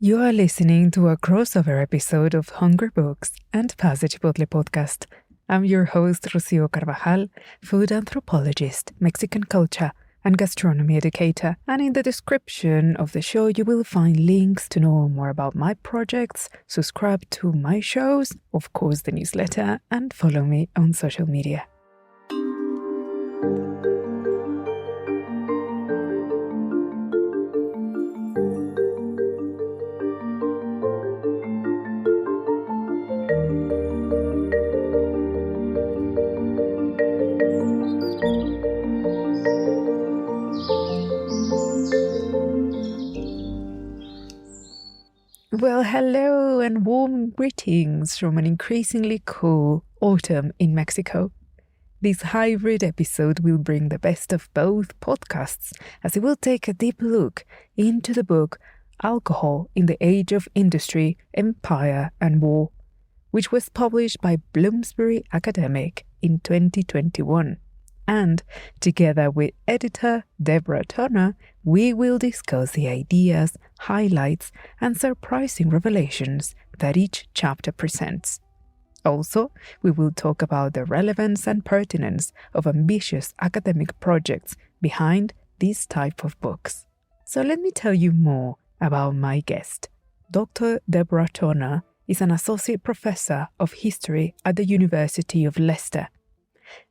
You are listening to a crossover episode of Hunger Books and Pass the Chipotle podcast. I'm your host, Rocio Carvajal, food anthropologist, Mexican culture, and gastronomy educator. And in the description of the show, you will find links to know more about my projects, subscribe to my shows, of course the newsletter, and follow me on social media. Well, hello and warm greetings from an increasingly cool autumn in Mexico. This hybrid episode will bring the best of both podcasts as it will take a deep look into the book Alcohol in the Age of Industry, Empire and War, which was published by Bloomsbury Academic in 2021. And together with editor Deborah Toner, we will discuss the ideas, highlights, and surprising revelations that each chapter presents. Also, we will talk about the relevance and pertinence of ambitious academic projects behind this type of books. So let me tell you more about my guest. Dr. Deborah Toner is an associate professor of history at the University of Leicester.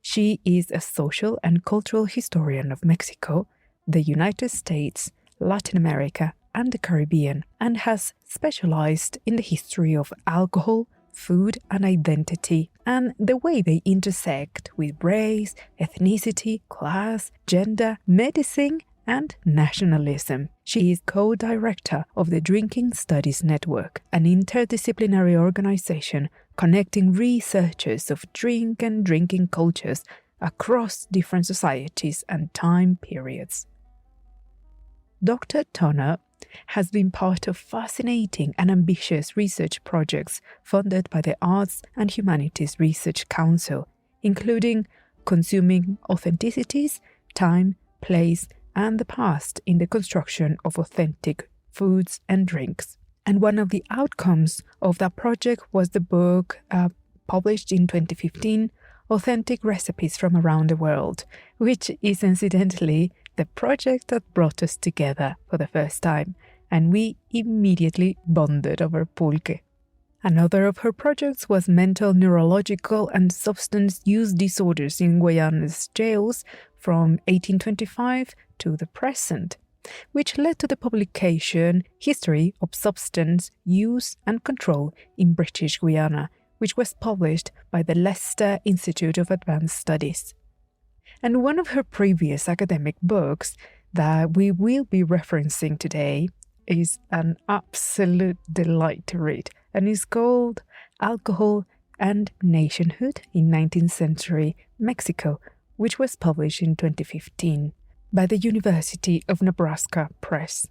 She is a social and cultural historian of Mexico, the United States, Latin America, and the Caribbean, and has specialized in the history of alcohol, food, and identity, and the way they intersect with race, ethnicity, class, gender, medicine, and nationalism. She is co-director of the Drinking Studies Network, an interdisciplinary organization connecting researchers of drink and drinking cultures across different societies and time periods. Dr. Toner has been part of fascinating and ambitious research projects funded by the Arts and Humanities Research Council, including Consuming Authenticities, Time, Place, and the Past in the Construction of Authentic Foods and Drinks. And one of the outcomes of that project was the book published in 2015, Authentic Recipes from Around the World, which is incidentally the project that brought us together for the first time, and we immediately bonded over pulque. Another of her projects was mental, neurological, and substance use disorders in Guyana's jails from 1825 to the present, which led to the publication History of Substance Use and Control in British Guiana, which was published by the Leicester Institute of Advanced Studies. And one of her previous academic books that we will be referencing today is an absolute delight to read, and is called Alcohol and Nationhood in 19th Century Mexico, which was published in 2015 by the University of Nebraska Press.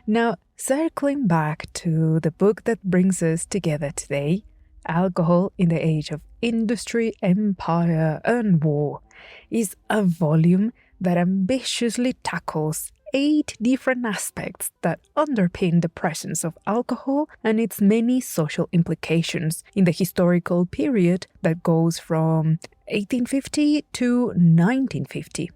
Now, circling back to the book that brings us together today, Alcohol in the Age of Industry, Empire and War, is a volume that ambitiously tackles 8 different aspects that underpin the presence of alcohol and its many social implications in the historical period that goes from 1850 to 1950.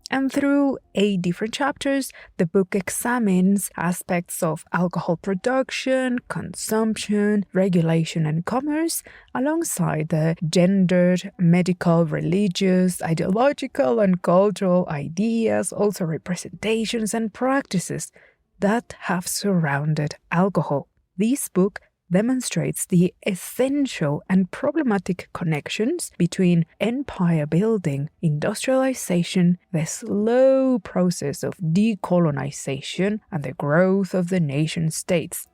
And through 8 different chapters, the book examines aspects of alcohol production, consumption, regulation, and commerce, alongside the gendered, medical, religious, ideological, and cultural ideas, also representations and practices that have surrounded alcohol. This book demonstrates the essential and problematic connections between empire building, industrialization, the slow process of decolonization, and the growth of the nation states.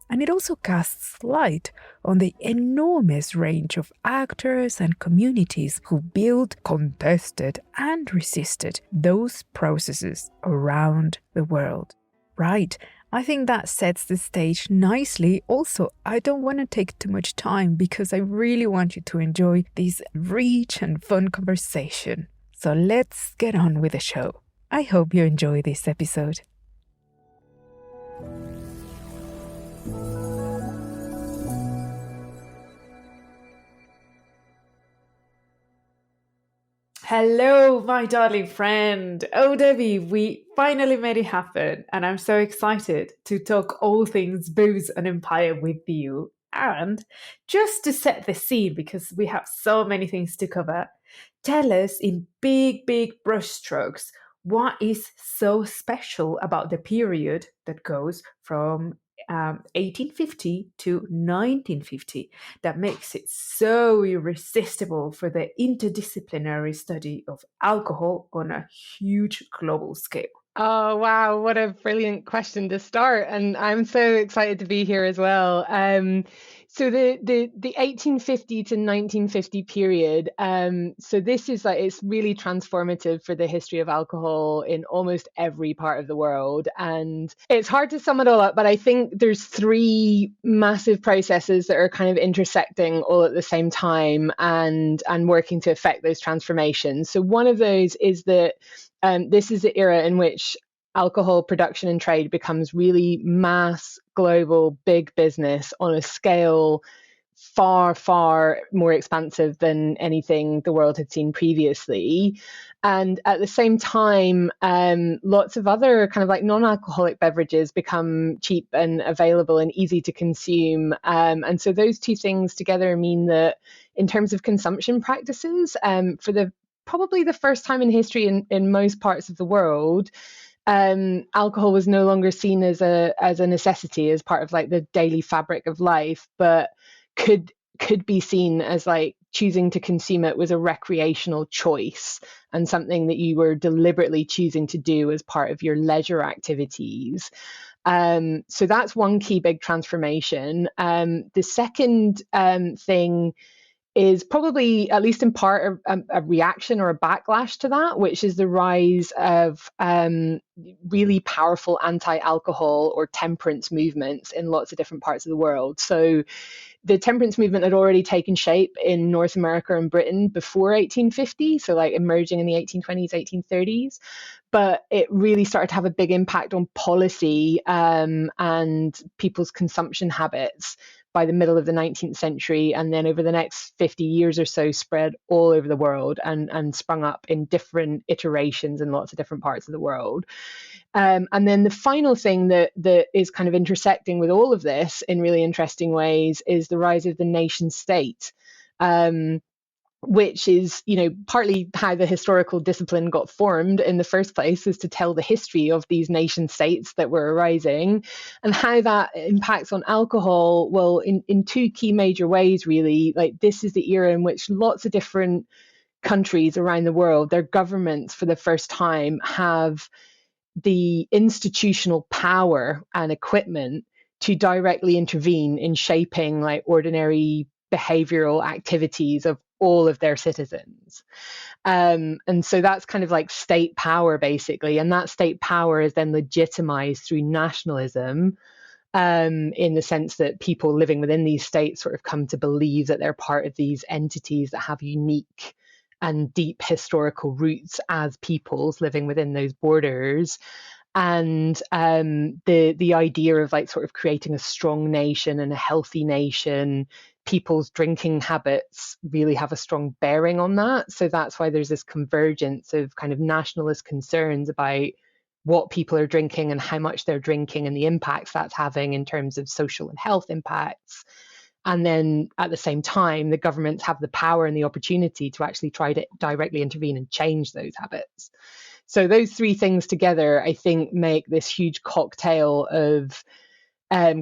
And it also casts light on the enormous range of actors and communities who built, contested, and resisted those processes around the world. Right. I think that sets the stage nicely. Also, I don't want to take too much time because I really want you to enjoy this rich and fun conversation. So let's get on with the show. I hope you enjoy this episode. Hello, my darling friend. Oh, Debbie, we finally made it happen, and I'm so excited to talk all things booze and empire with you. And just to set the scene, because we have so many things to cover, tell us in big, big brushstrokes what is so special about the period that goes from 1850 to 1950 that makes it so irresistible for the interdisciplinary study of alcohol on a huge global scale. Oh, wow. What a brilliant question to start. And I'm so excited to be here as well. So the 1850 to 1950 period, so this is like, it's really transformative for the history of alcohol in almost every part of the world. And it's hard to sum it all up, but I think there's three massive processes that are kind of intersecting all at the same time and working to affect those transformations. So one of those is that this is the era in which alcohol production and trade becomes really mass, global, big business on a scale far, far more expansive than anything the world had seen previously. And at the same time, lots of other kind of like non-alcoholic beverages become cheap and available and easy to consume. And so those two things together mean that in terms of consumption practices, for the probably the first time in history in most parts of the world, alcohol was no longer seen as a necessity, as part of like the daily fabric of life, but could be seen as like choosing to consume it was a recreational choice and something that you were deliberately choosing to do as part of your leisure activities. So that's one key big transformation. The second thing is probably, at least in part, a reaction or a backlash to that, which is the rise of really powerful anti-alcohol or temperance movements in lots of different parts of the world. So the temperance movement had already taken shape in North America and Britain before 1850, so like emerging in the 1820s, 1830s. But it really started to have a big impact on policy and people's consumption habits by the middle of the 19th century, and then over the next 50 years or so spread all over the world and sprung up in different iterations in lots of different parts of the world. And then the final thing that is kind of intersecting with all of this in really interesting ways is the rise of the nation state. Which is, partly how the historical discipline got formed in the first place, is to tell the history of these nation states that were arising and how that impacts on alcohol. Well, in two key major ways, really. Like, this is the era in which lots of different countries around the world, their governments for the first time have the institutional power and equipment to directly intervene in shaping like ordinary behavioral activities of all of their citizens. And so that's kind of like state power, basically. And that state power is then legitimized through nationalism, in the sense that people living within these states sort of come to believe that they're part of these entities that have unique and deep historical roots as peoples living within those borders. And the idea of like sort of creating a strong nation and a healthy nation, people's drinking habits really have a strong bearing on that. So that's why there's this convergence of kind of nationalist concerns about what people are drinking and how much they're drinking and the impacts that's having in terms of social and health impacts. And then at the same time, the governments have the power and the opportunity to actually try to directly intervene and change those habits. So those three things together, I think, make this huge cocktail of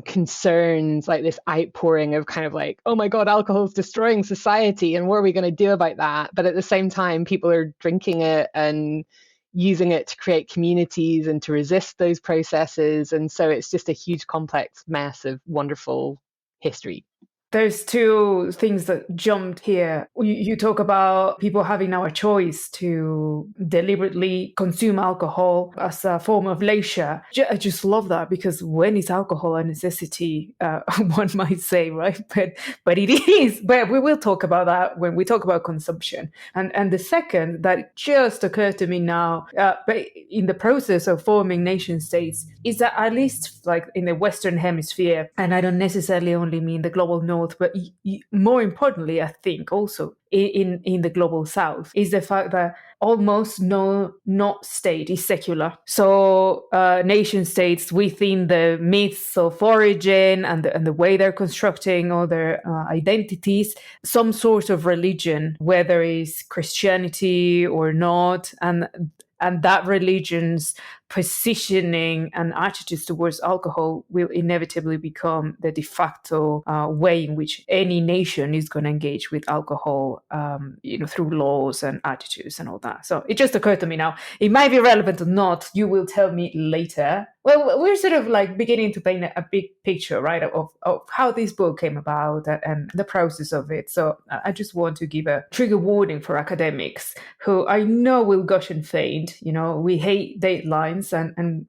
concerns, like this outpouring of kind of like, oh my God, alcohol is destroying society, and what are we going to do about that? But at the same time, people are drinking it and using it to create communities and to resist those processes. And so it's just a huge complex mess of wonderful history. There's two things that jumped here. You talk about people having now a choice to deliberately consume alcohol as a form of leisure. I just love that, because when is alcohol a necessity? One might say, right? But it is. But we will talk about that when we talk about consumption. And the second that just occurred to me now, but in the process of forming nation states, is that at least like in the Western Hemisphere, and I don't necessarily only mean the global North North, but more importantly, I think also in the global South, is the fact that almost not state is secular. So nation states within the myths of origin and the way they're constructing all their identities, some sort of religion, whether it's Christianity or not, and that religion's positioning and attitudes towards alcohol will inevitably become the de facto way in which any nation is going to engage with alcohol, through laws and attitudes and all that. So it just occurred to me now. It might be relevant or not. You will tell me later. Well, we're sort of like beginning to paint a big picture, right, of how this book came about and the process of it. So I just want to give a trigger warning for academics who I know will gush and faint. We hate deadlines, and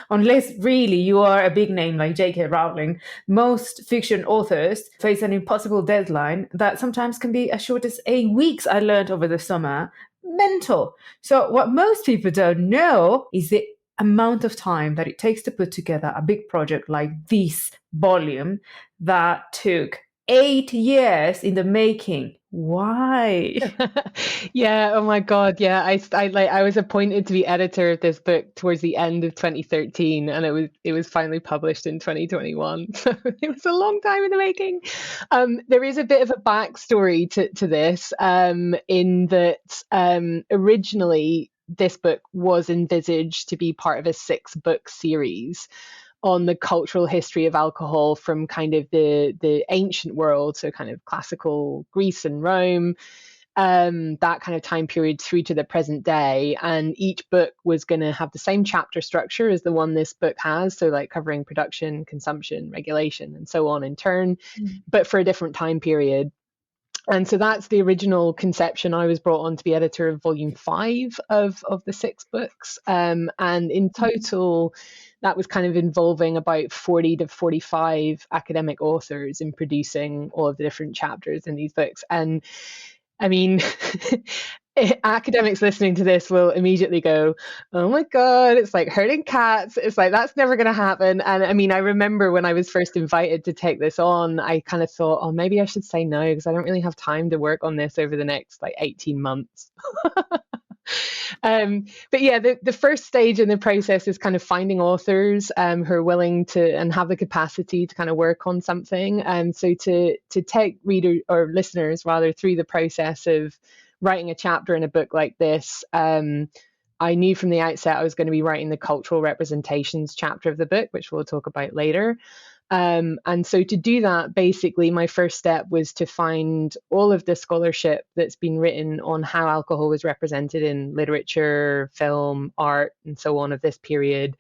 unless really you are a big name like J.K. Rowling, most fiction authors face an impossible deadline that sometimes can be as short as 8 weeks, I learned over the summer. Mental. So what most people don't know is the amount of time that it takes to put together a big project like this volume that took 8 years in the making. Why? Yeah, oh my God. Yeah, I was appointed to be editor of this book towards the end of 2013, and it was finally published in 2021. So it was a long time in the making. There is a bit of a backstory to this, in that originally this book was envisaged to be part of a 6-book series on the cultural history of alcohol from kind of the ancient world, so kind of classical Greece and Rome, that kind of time period through to the present day. And each book was going to have the same chapter structure as the one this book has, so like covering production, consumption, regulation, and so on in turn, but for a different time period. And so that's the original conception. I was brought on to be editor of volume 5 of the 6 books. And in total, that was kind of involving about 40 to 45 academic authors in producing all of the different chapters in these books. And I mean, academics listening to this will immediately go, oh my God, it's like herding cats. It's like, that's never going to happen. And I mean, I remember when I was first invited to take this on, I kind of thought, oh, maybe I should say no, because I don't really have time to work on this over the next like 18 months. But yeah, the first stage in the process is kind of finding authors who are willing to and have the capacity to kind of work on something. So to take reader or listeners rather through the process of writing a chapter in a book like this, I knew from the outset I was going to be writing the cultural representations chapter of the book, which we'll talk about later. And so to do that, basically, my first step was to find all of the scholarship that's been written on how alcohol was represented in literature, film, art, and so on of this period,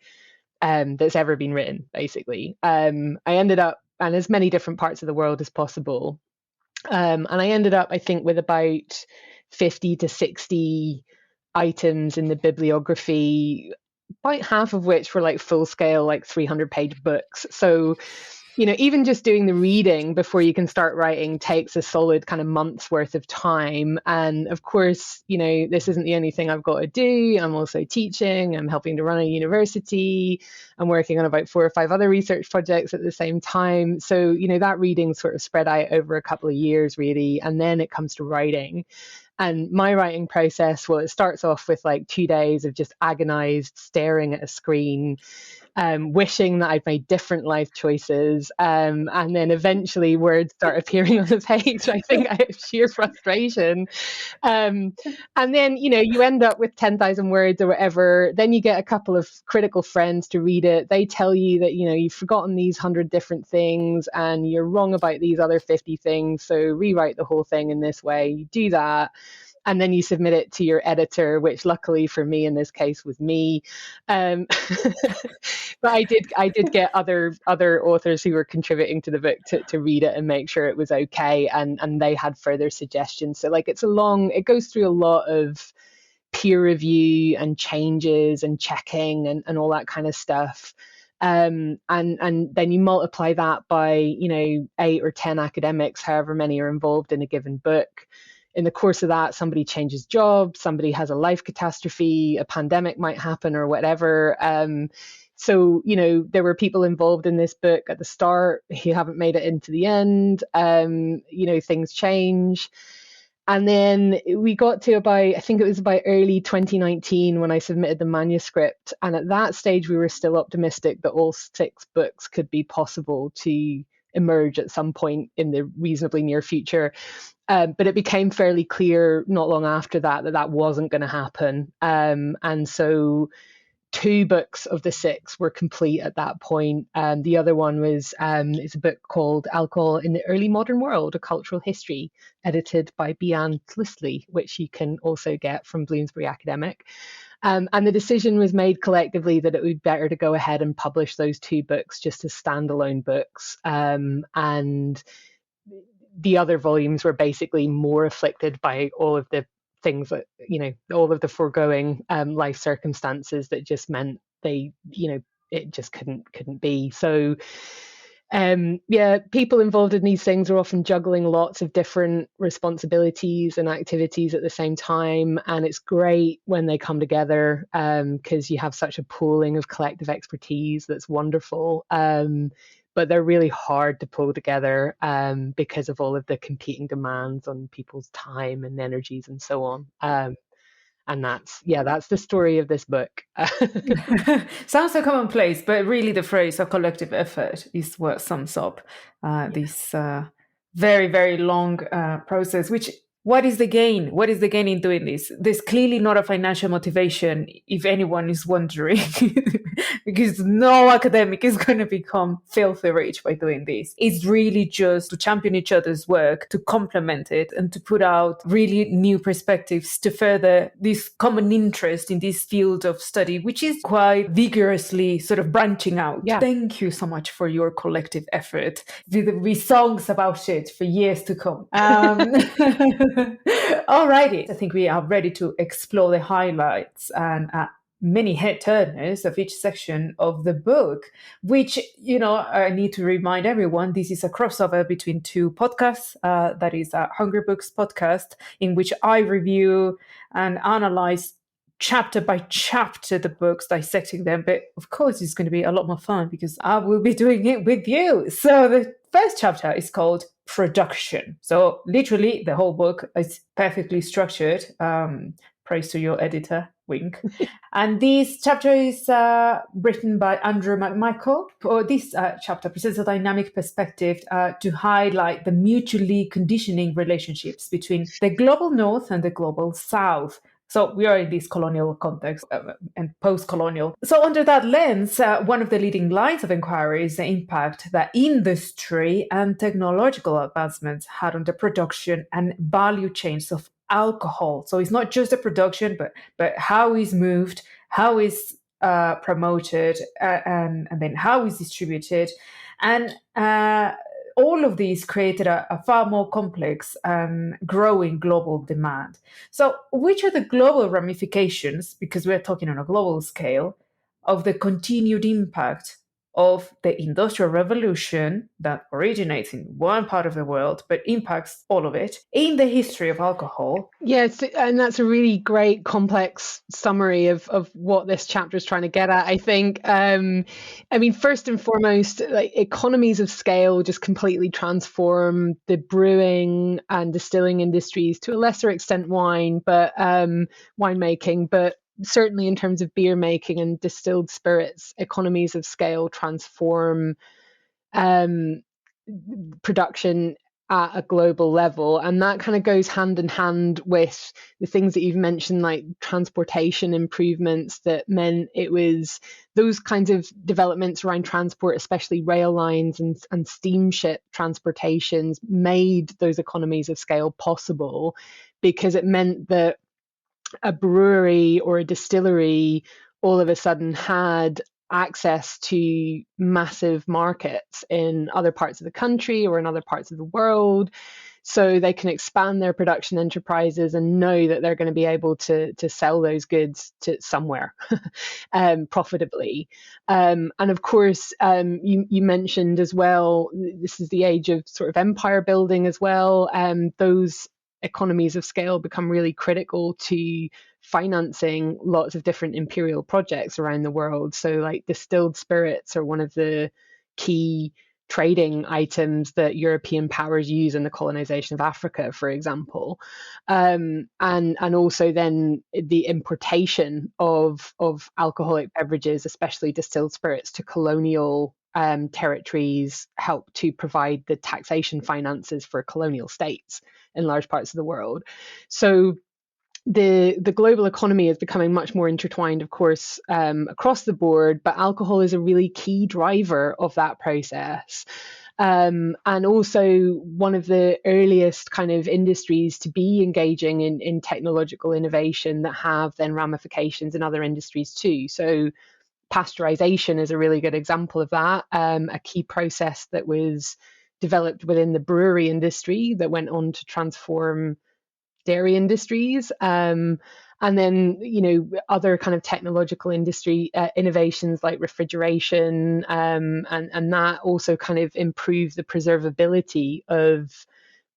that's ever been written, basically. I ended up, and as many different parts of the world as possible. And I ended up, I think, with about 50 to 60 items in the bibliography, about half of which were like full scale, like 300-page books. So, even just doing the reading before you can start writing takes a solid kind of month's worth of time. And of course, this isn't the only thing I've got to do. I'm also teaching, I'm helping to run a university, I'm working on about 4 or 5 other research projects at the same time. So, that reading sort of spread out over a couple of years, really. And then it comes to writing. And my writing process, well, it starts off with like 2 days of just agonized staring at a screen, wishing that I'd made different life choices. And then eventually words start appearing on the page. I think I have sheer frustration. And then, you end up with 10,000 words or whatever. Then you get a couple of critical friends to read it. They tell you that, you've forgotten these 100 different things and you're wrong about these other 50 things. So rewrite the whole thing in this way. You do that. And then you submit it to your editor, which luckily for me in this case was me. But I did get other authors who were contributing to the book to read it and make sure it was okay, and they had further suggestions. So like it goes through a lot of peer review and changes and checking and all that kind of stuff. And then you multiply that by 8 or 10 academics, however many are involved in a given book. In the course of that, somebody changes jobs, somebody has a life catastrophe, a pandemic might happen or whatever. So, there were people involved in this book at the start who haven't made it into the end. Things change. And then we got to I think it was about early 2019 when I submitted the manuscript. And at that stage, we were still optimistic that all 6 books could be possible to emerge at some point in the reasonably near future. But it became fairly clear not long after that wasn't going to happen. And so 2 books of the 6 were complete at that point. The other one was it's a book called Alcohol in the Early Modern World, A Cultural History, edited by Bian Tlistley, which you can also get from Bloomsbury Academic. And the decision was made collectively that it would be better to go ahead and publish those 2 books just as standalone books. And the other volumes were basically more afflicted by all of the things that, all of the foregoing life circumstances that just meant they, it just couldn't be. So people involved in these things are often juggling lots of different responsibilities and activities at the same time, and it's great when they come together because you have such a pooling of collective expertise that's wonderful. But they're really hard to pull together because of all of the competing demands on people's time and energies and so on. And that's the story of this book. Sounds so commonplace, but really the phrase of collective effort is what sums up this very, very long process, which what is the gain? What is the gain in doing this? There's clearly not a financial motivation, if anyone is wondering, because no academic is going to become filthy rich by doing this. It's really just to champion each other's work, to complement it, and to put out really new perspectives to further this common interest in this field of study, which is quite vigorously sort of branching out. Yeah. Thank you so much for your collective effort. There'll be songs about it for years to come. Alrighty, I think we are ready to explore the highlights and many head turners of each section of the book, which, I need to remind everyone, this is a crossover between 2 podcasts. That is a Hungry Books podcast, in which I review and analyze chapter by chapter the books, dissecting them. But of course, it's going to be a lot more fun because I will be doing it with you. So the first chapter is called Production. So literally the whole book is perfectly structured. Praise to your editor, wink. And this chapter is written by Andrew McMichael. This chapter presents a dynamic perspective to highlight the mutually conditioning relationships between the global north and the global south. So we are in this colonial context and post-colonial. So under that lens, one of the leading lines of inquiry is the impact that industry and technological advancements had on the production and value chains of alcohol. So it's not just the production, but how it's moved, how it's promoted, and then how it's distributed. And all of these created a far more complex and growing global demand. So which are the global ramifications, because we're talking on a global scale, of the continued impact of the Industrial Revolution that originates in one part of the world but impacts all of it in the history of alcohol? Yes, and that's a really great complex summary of what this chapter is trying to get at, I think. First and foremost, like, economies of scale just completely transform the brewing and distilling industries, to a lesser extent winemaking, but certainly in terms of beer making and distilled spirits, economies of scale transform production at a global level. And that kind of goes hand in hand with the things that you've mentioned, like transportation improvements, that meant it was those kinds of developments around transport, especially rail lines and steamship transportations, made those economies of scale possible, because it meant that a brewery or a distillery all of a sudden had access to massive markets in other parts of the country or in other parts of the world, so they can expand their production enterprises and know that they're going to be able to sell those goods to somewhere profitably. And of course, you mentioned as well, this is the age of sort of empire building as well. Those economies of scale become really critical to financing lots of different imperial projects around the world. So like distilled spirits are one of the key trading items that European powers use in the colonization of Africa, for example, and also then the importation of alcoholic beverages, especially distilled spirits, to colonial territories help to provide the taxation finances for colonial states in large parts of the world. So the global economy is becoming much more intertwined, of course, across the board, but alcohol is a really key driver of that process. And also one of the earliest kind of industries to be engaging in technological innovation that have then ramifications in other industries too. So pasteurization is a really good example of that, a key process that was developed within the brewery industry that went on to transform dairy industries. And then, other kind of technological industry innovations like refrigeration, and that also kind of improved the preservability of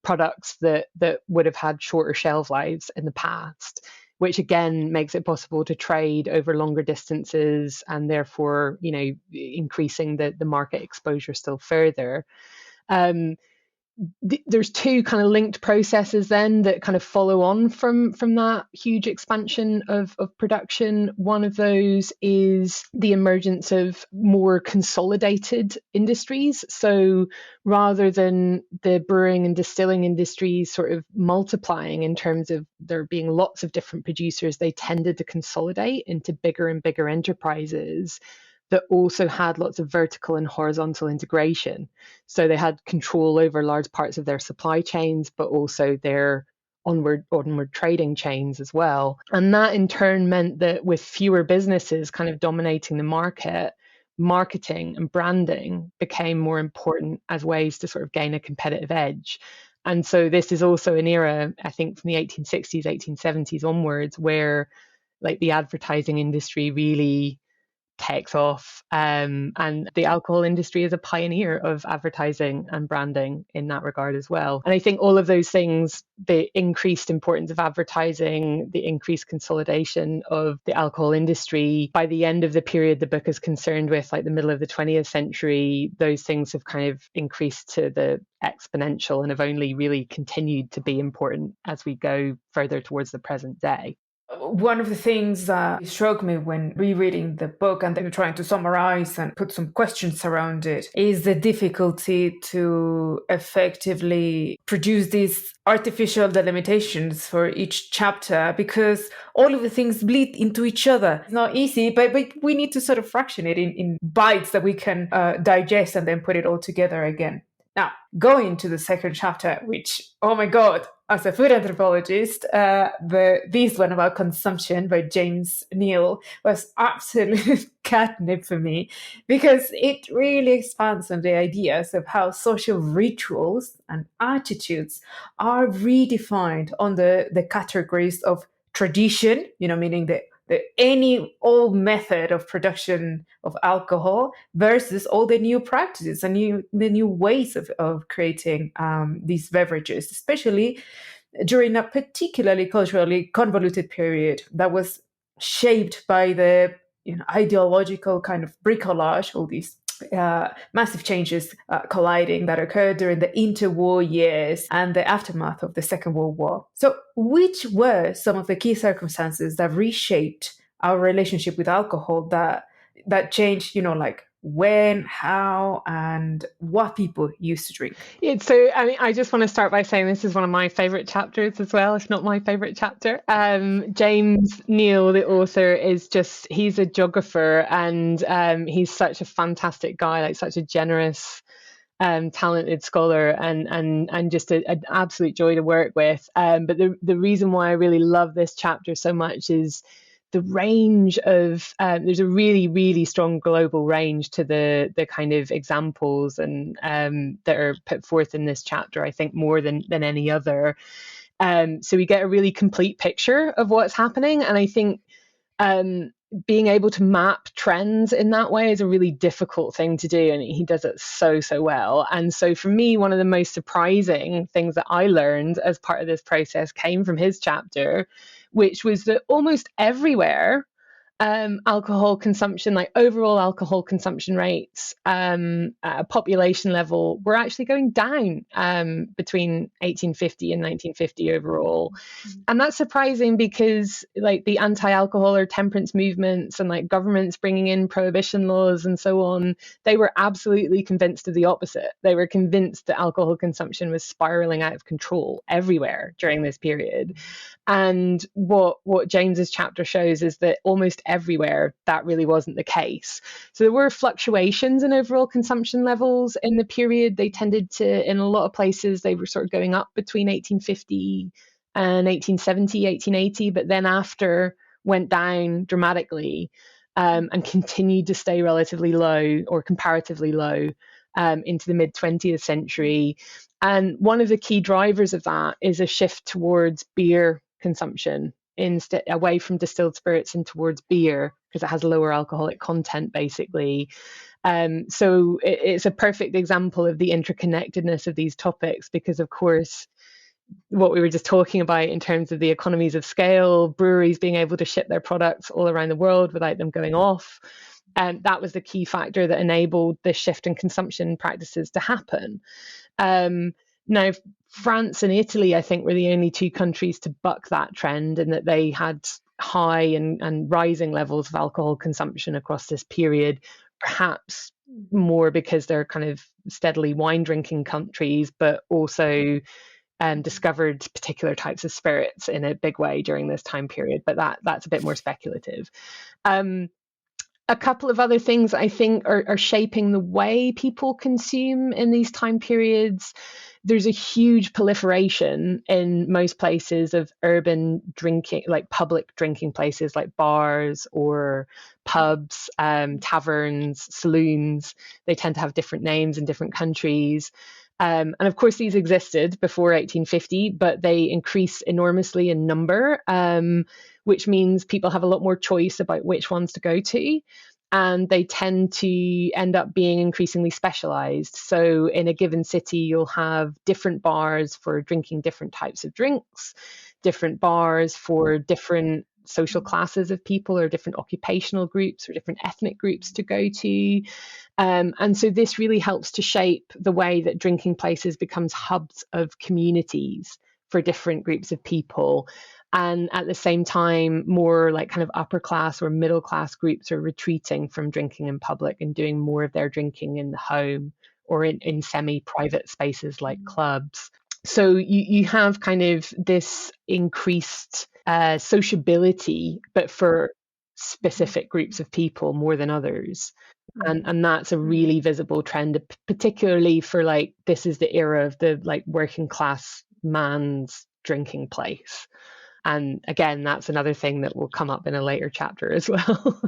products that would have had shorter shelf lives in the past, which again makes it possible to trade over longer distances and therefore, increasing the market exposure still further. There's two kind of linked processes then that kind of follow on from that huge expansion of production. One of those is the emergence of more consolidated industries. So rather than the brewing and distilling industries sort of multiplying in terms of there being lots of different producers, they tended to consolidate into bigger and bigger enterprises that also had lots of vertical and horizontal integration. So they had control over large parts of their supply chains, but also their onward trading chains as well. And that in turn meant that with fewer businesses kind of dominating the market, marketing and branding became more important as ways to sort of gain a competitive edge. And so this is also an era, I think, from the 1860s, 1870s onwards, where like the advertising industry really takes off. And the alcohol industry is a pioneer of advertising and branding in that regard as well. And I think all of those things, the increased importance of advertising, the increased consolidation of the alcohol industry, by the end of the period the book is concerned with, like the middle of the 20th century, those things have kind of increased to the exponential and have only really continued to be important as we go further towards the present day. One of the things that struck me when rereading the book and then trying to summarize and put some questions around it is the difficulty to effectively produce these artificial delimitations for each chapter, because all of the things bleed into each other. It's not easy, but we need to sort of fraction it in bites that we can digest and then put it all together again. Now, going to the second chapter, which, oh my God, as a food anthropologist, this one about consumption by James Neal was absolute catnip for me, because it really expands on the ideas of how social rituals and attitudes are redefined on the categories of tradition, meaning the any old method of production of alcohol versus all the new practices and the new ways of creating these beverages, especially during a particularly culturally convoluted period that was shaped by the ideological kind of bricolage, all these massive changes colliding that occurred during the interwar years and the aftermath of the Second World War. So, which were some of the key circumstances that reshaped our relationship with alcohol that changed, like when, how, and what people used to drink? So, I mean, I just want to start by saying this is one of my favorite chapters as well, if not my favorite chapter. James Neal, the author, he's a geographer, and he's such a fantastic guy, like such a generous, talented scholar, and just an absolute joy to work with. But the reason why I really love this chapter so much is the range of there's a really, really strong global range to the kind of examples and that are put forth in this chapter, I think, more than any other. So we get a really complete picture of what's happening. And I think being able to map trends in that way is a really difficult thing to do, and he does it so well. And so for me, one of the most surprising things that I learned as part of this process came from his chapter, which was that almost everywhere alcohol consumption, like overall alcohol consumption rates at a population level, were actually going down between 1850 and 1950 overall. And that's surprising because like the anti-alcohol or temperance movements and like governments bringing in prohibition laws and so on, they were absolutely convinced of the opposite. They were convinced that alcohol consumption was spiraling out of control everywhere during this period. And what James's chapter shows is that almost everywhere that really wasn't the case. So there were fluctuations in overall consumption levels in the period. They tended to, in a lot of places, they were sort of going up between 1850 and 1870, 1880, but then after went down dramatically and continued to stay relatively low or comparatively low into the mid 20th century. And one of the key drivers of that is a shift towards beer consumption, instead away from distilled spirits and towards beer, because it has lower alcoholic content basically. So it's a perfect example of the interconnectedness of these topics, because of course what we were just talking about in terms of the economies of scale, breweries being able to ship their products all around the world without them going off, and that was the key factor that enabled this shift in consumption practices to happen. Now, France and Italy, I think, were the only two countries to buck that trend, in that they had high and rising levels of alcohol consumption across this period, perhaps more because they're kind of steadily wine drinking countries, but also discovered particular types of spirits in a big way during this time period. But that's a bit more speculative. A couple of other things I think are shaping the way people consume in these time periods. There's a huge proliferation in most places of urban drinking, like public drinking places like bars or pubs, taverns, saloons. They tend to have different names in different countries. And of course, these existed before 1850, but they increase enormously in number, which means people have a lot more choice about which ones to go to. And they tend to end up being increasingly specialized. So in a given city, you'll have different bars for drinking different types of drinks, different bars for different social classes of people, or different occupational groups or different ethnic groups to go to. And so this really helps to shape the way that drinking places becomes hubs of communities for different groups of people. And at the same time, more like kind of upper class or middle class groups are retreating from drinking in public and doing more of their drinking in the home or in semi-private spaces like clubs. So you have kind of this increased sociability, but for specific groups of people more than others. And that's a really visible trend, particularly for like, this is the era of the like working class man's drinking place. And again, that's another thing that will come up in a later chapter as well.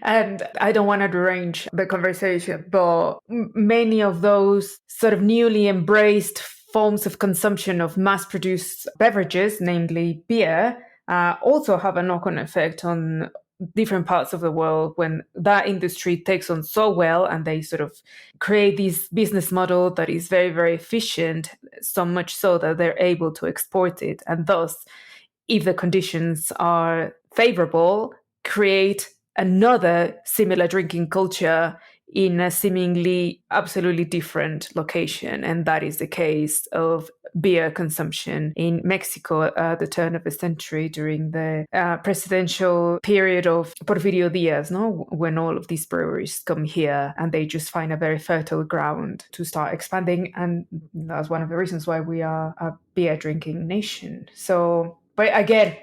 And I don't want to derange the conversation, but many of those sort of newly embraced forms of consumption of mass-produced beverages, namely beer, also have a knock-on effect on different parts of the world when that industry takes on so well, and they sort of create this business model that is very, very efficient, so much so that they're able to export it. And thus, if the conditions are favorable, create another similar drinking culture in a seemingly absolutely different location. And that is the case of beer consumption in Mexico at the turn of the century during the presidential period of Porfirio Diaz, no? When all of these breweries come here and they just find a very fertile ground to start expanding. And that's one of the reasons why we are a beer drinking nation. So, but again,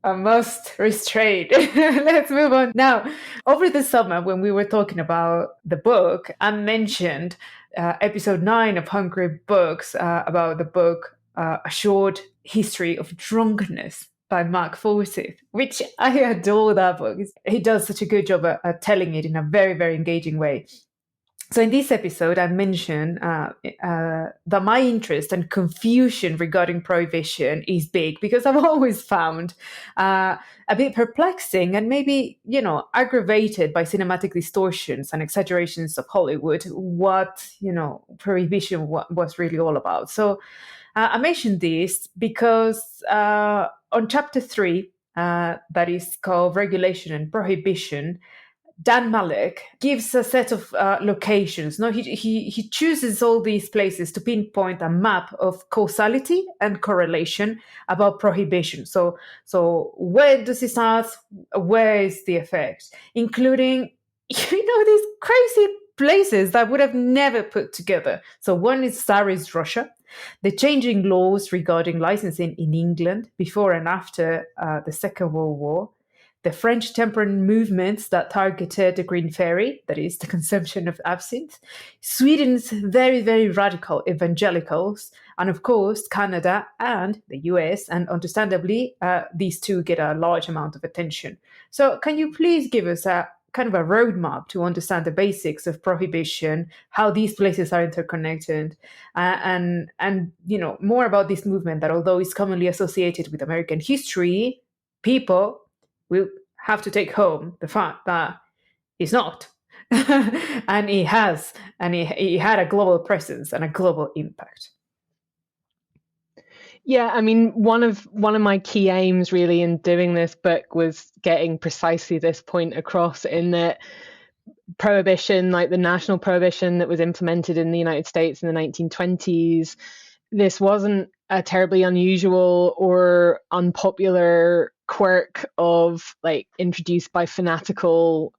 I must restrain. Let's move on. Now, over the summer, when we were talking about the book, I mentioned episode 9 of Hungry Books about the book A Short History of Drunkenness by Mark Forsyth, which I adore that book. He does such a good job at telling it in a very, very engaging way. So in this episode, I mentioned that my interest and confusion regarding prohibition is big because I've always found a bit perplexing and maybe, aggravated by cinematic distortions and exaggerations of Hollywood what, prohibition was really all about. So I mentioned this because on chapter 3, that is called Regulation and Prohibition, Dan Malik gives a set of locations. No, he chooses all these places to pinpoint a map of causality and correlation about prohibition. So where does it start? Where is the effect? Including, these crazy places that would have never put together. So one is Tsarist Russia, the changing laws regarding licensing in England before and after the Second World War, the French temperance movements that targeted the green fairy, that is, the consumption of absinthe, Sweden's very, very radical evangelicals, and of course, Canada and the US. And understandably, these two get a large amount of attention. So, can you please give us a kind of a roadmap to understand the basics of prohibition, how these places are interconnected, and more about this movement that, although it's commonly associated with American history, people will have to take home the fact that it's not. And it has, and it had a global presence and a global impact. Yeah, I mean, one of my key aims really in doing this book was getting precisely this point across, in that prohibition, like the national prohibition that was implemented in the United States in the 1920s, this wasn't a terribly unusual or unpopular quirk of like introduced by fanatical,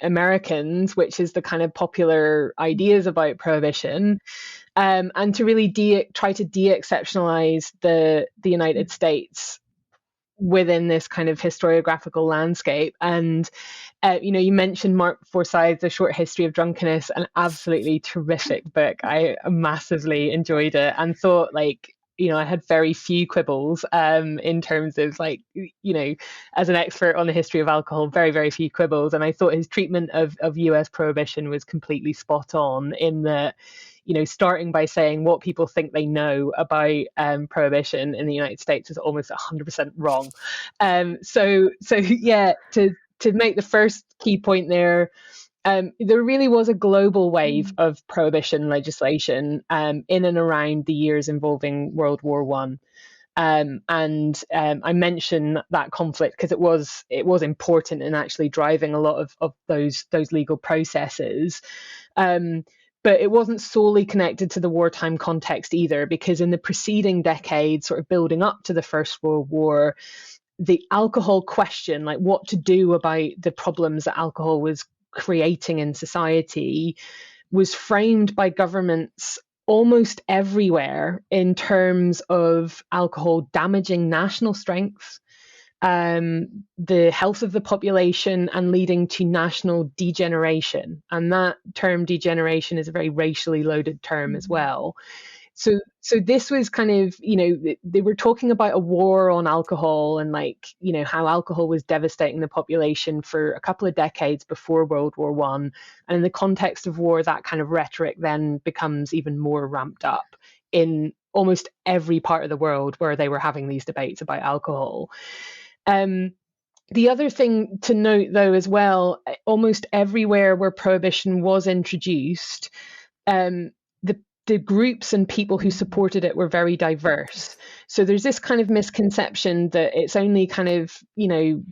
Americans, which is the kind of popular ideas about prohibition. And to really try to de-exceptionalize the United States within this kind of historiographical landscape. And you mentioned Mark Forsyth's A Short History of Drunkenness, an absolutely terrific book. I massively enjoyed it and thought, I had very few quibbles in terms of, as an expert on the history of alcohol, very, very few quibbles. And I thought his treatment of US prohibition was completely spot on, in that, starting by saying what people think they know about prohibition in the United States is almost 100% wrong. So yeah, to make the first key point there, there really was a global wave of prohibition legislation in and around the years involving World War One. I mention that conflict because it was important in actually driving a lot of those legal processes. But it wasn't solely connected to the wartime context either, because in the preceding decade, sort of building up to the First World War, the alcohol question, like what to do about the problems that alcohol was creating in society, was framed by governments almost everywhere in terms of alcohol damaging national strength, the health of the population, and leading to national degeneration. And that term degeneration is a very racially loaded term as well. So this was kind of, they were talking about a war on alcohol, and how alcohol was devastating the population for a couple of decades before World War One. And in the context of war, that kind of rhetoric then becomes even more ramped up in almost every part of the world where they were having these debates about alcohol. The other thing to note, though, as well, almost everywhere where prohibition was introduced, the groups and people who supported it were very diverse. So there's this kind of misconception that it's only kind of,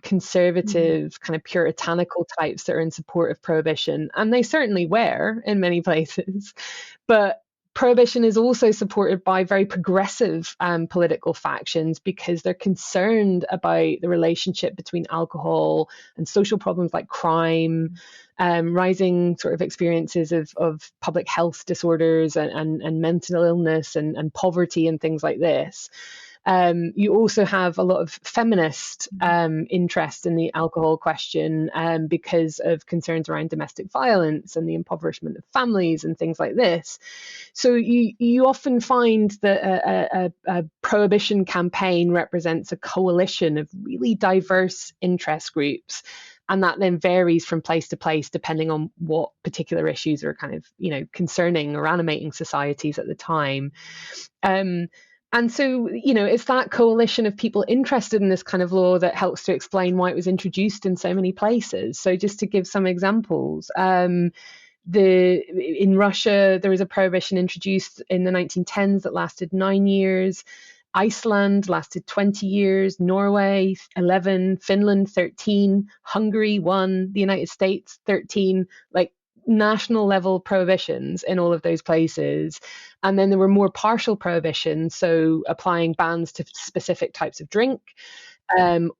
conservative, kind of puritanical types that are in support of prohibition. And they certainly were in many places. But prohibition is also supported by very progressive political factions, because they're concerned about the relationship between alcohol and social problems like crime, rising sort of experiences of public health disorders and mental illness and poverty and things like this. You also have a lot of feminist interest in the alcohol question because of concerns around domestic violence and the impoverishment of families and things like this. So you often find that a prohibition campaign represents a coalition of really diverse interest groups. And that then varies from place to place depending on what particular issues are kind of, concerning or animating societies at the time. And so, it's that coalition of people interested in this kind of law that helps to explain why it was introduced in so many places. So just to give some examples, in Russia, there was a prohibition introduced in the 1910s that lasted 9 years. Iceland lasted 20 years, Norway 11, Finland 13, Hungary 1, the United States 13, like national level prohibitions in all of those places. And then there were more partial prohibitions, so applying bans to specific types of drink,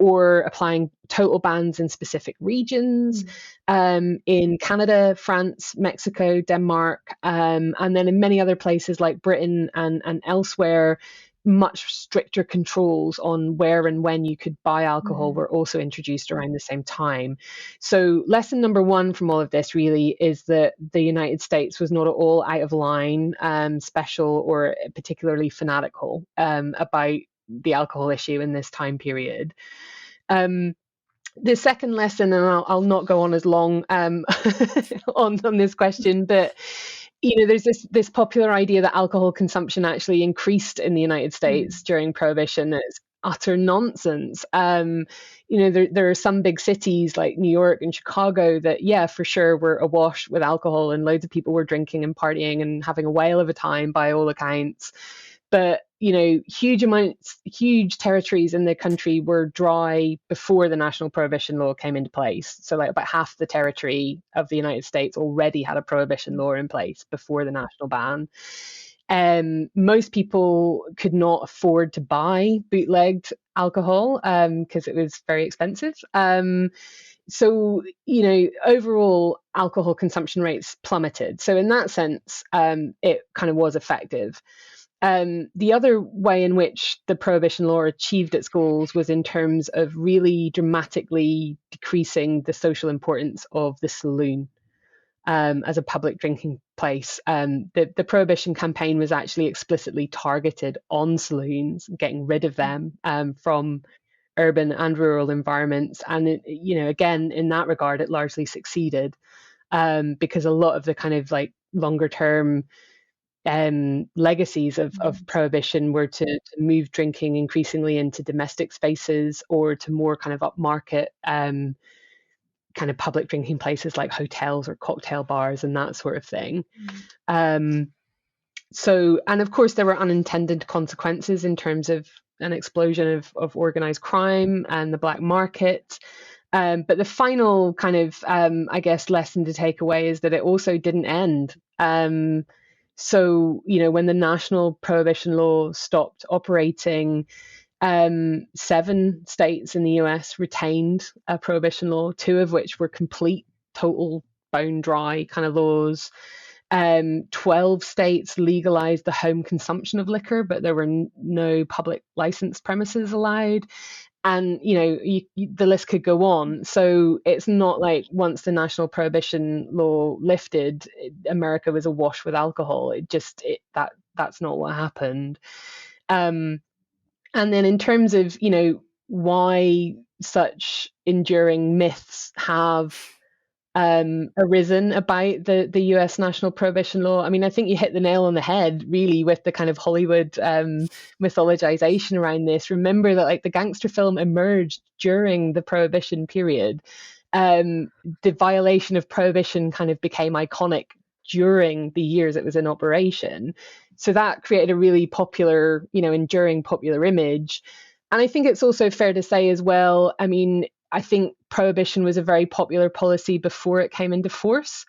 or applying total bans in specific regions, in Canada, France, Mexico, Denmark, and then in many other places like Britain and elsewhere, much stricter controls on where and when you could buy alcohol were also introduced around the same time. So lesson number one from all of this really is that the United States was not at all out of line, special, or particularly fanatical about the alcohol issue in this time period. The second lesson, and I'll not go on as long on this question, but there's this popular idea that alcohol consumption actually increased in the United States during Prohibition. It's utter nonsense. There are some big cities like New York and Chicago that, yeah, for sure, were awash with alcohol, and loads of people were drinking and partying and having a whale of a time by all accounts. But huge territories in the country were dry before the national prohibition law came into place. So like about half the territory of the United States already had a prohibition law in place before the national ban. Most people could not afford to buy bootlegged alcohol because it was very expensive. So, overall alcohol consumption rates plummeted. So in that sense, it kind of was effective. The other way in which the Prohibition law achieved its goals was in terms of really dramatically decreasing the social importance of the saloon as a public drinking place. The Prohibition campaign was actually explicitly targeted on saloons, getting rid of them from urban and rural environments. And, again, in that regard, it largely succeeded because a lot of the kind of like longer term legacies of Prohibition were to move drinking increasingly into domestic spaces or to more kind of upmarket kind of public drinking places like hotels or cocktail bars and that sort of thing. So, and of course, there were unintended consequences in terms of an explosion of organized crime and the black market. But the final kind of, I guess, lesson to take away is that it also didn't end. So, when the national prohibition law stopped operating, 7 states in the US retained a prohibition law, 2 of which were complete, total, bone dry kind of laws. 12 states legalized the home consumption of liquor, but there were no public licensed premises allowed. And, the list could go on. So it's not like once the national prohibition law lifted, America was awash with alcohol. That's not what happened. And then in terms of, why such enduring myths have arisen about the US national prohibition law. I mean, I think you hit the nail on the head, really, with the kind of Hollywood mythologization around this. Remember that, like, the gangster film emerged during the Prohibition period. The violation of Prohibition kind of became iconic during the years it was in operation. So that created a really popular, enduring popular image. And I think it's also fair to say as well, I mean, I think Prohibition was a very popular policy before it came into force.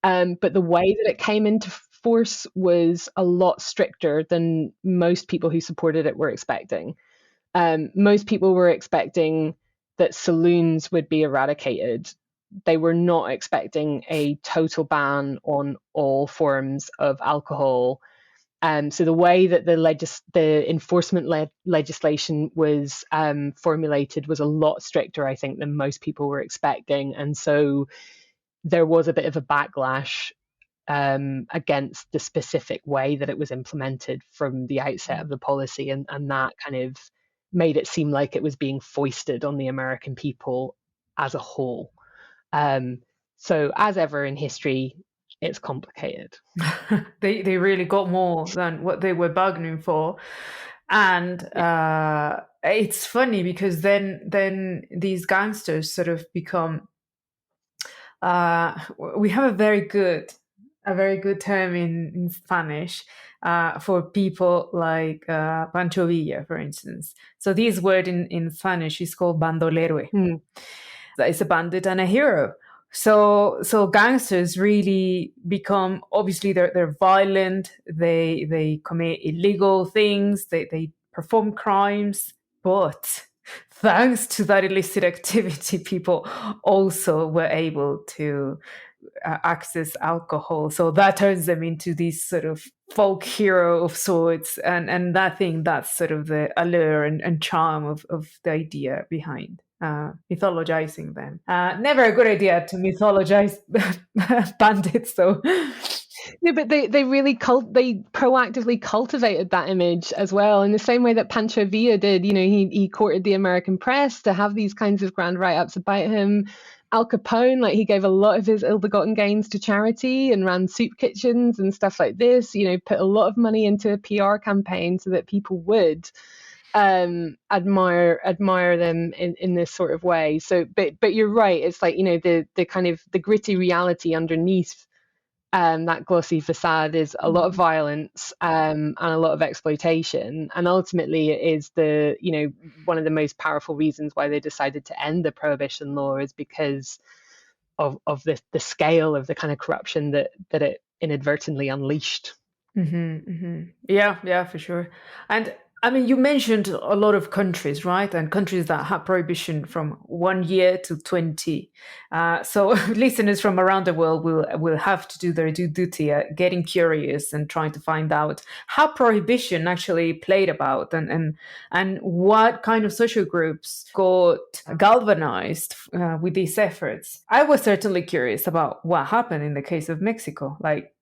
But the way that it came into force was a lot stricter than most people who supported it were expecting. Most people were expecting that saloons would be eradicated. They were not expecting a total ban on all forms of alcohol. So the way that the enforcement legislation was formulated was a lot stricter, I think, than most people were expecting. And so there was a bit of a backlash against the specific way that it was implemented from the outset of the policy. And that kind of made it seem like it was being foisted on the American people as a whole. So as ever in history, it's complicated. They really got more than what they were bargaining for. And it's funny because then these gangsters sort of become we have a very good term in Spanish for people like Pancho Villa, for instance. So this word in Spanish is called bandolero. Mm. It's a bandit and a hero. So gangsters really become, obviously they're violent, they commit illegal things, they perform crimes, but thanks to that illicit activity, people also were able to access alcohol. So that turns them into this sort of folk hero of sorts. And I think that's sort of the allure and charm of the idea behind mythologizing them. Never a good idea to mythologize bandits, though. No, but they really they proactively cultivated that image as well, in the same way that Pancho Villa did. You know, he courted the American press to have these kinds of grand write-ups about him. Al Capone, like, he gave a lot of his ill-begotten gains to charity and ran soup kitchens and stuff like this. You know, put a lot of money into a PR campaign so that people would admire them in this sort of way. So, but you're right. It's like, you know, the kind of the gritty reality underneath that glossy facade is a lot of violence and a lot of exploitation, and ultimately it is one of the most powerful reasons why they decided to end the prohibition law, is because of the scale of the kind of corruption that it inadvertently unleashed. Yeah, for sure. And I mean, you mentioned a lot of countries, right? And countries that have prohibition from 1 year to 20. So listeners from around the world will have to do their due duty at getting curious and trying to find out how prohibition actually played about, and what kind of social groups got galvanized with these efforts. I was certainly curious about what happened in the case of Mexico. Like,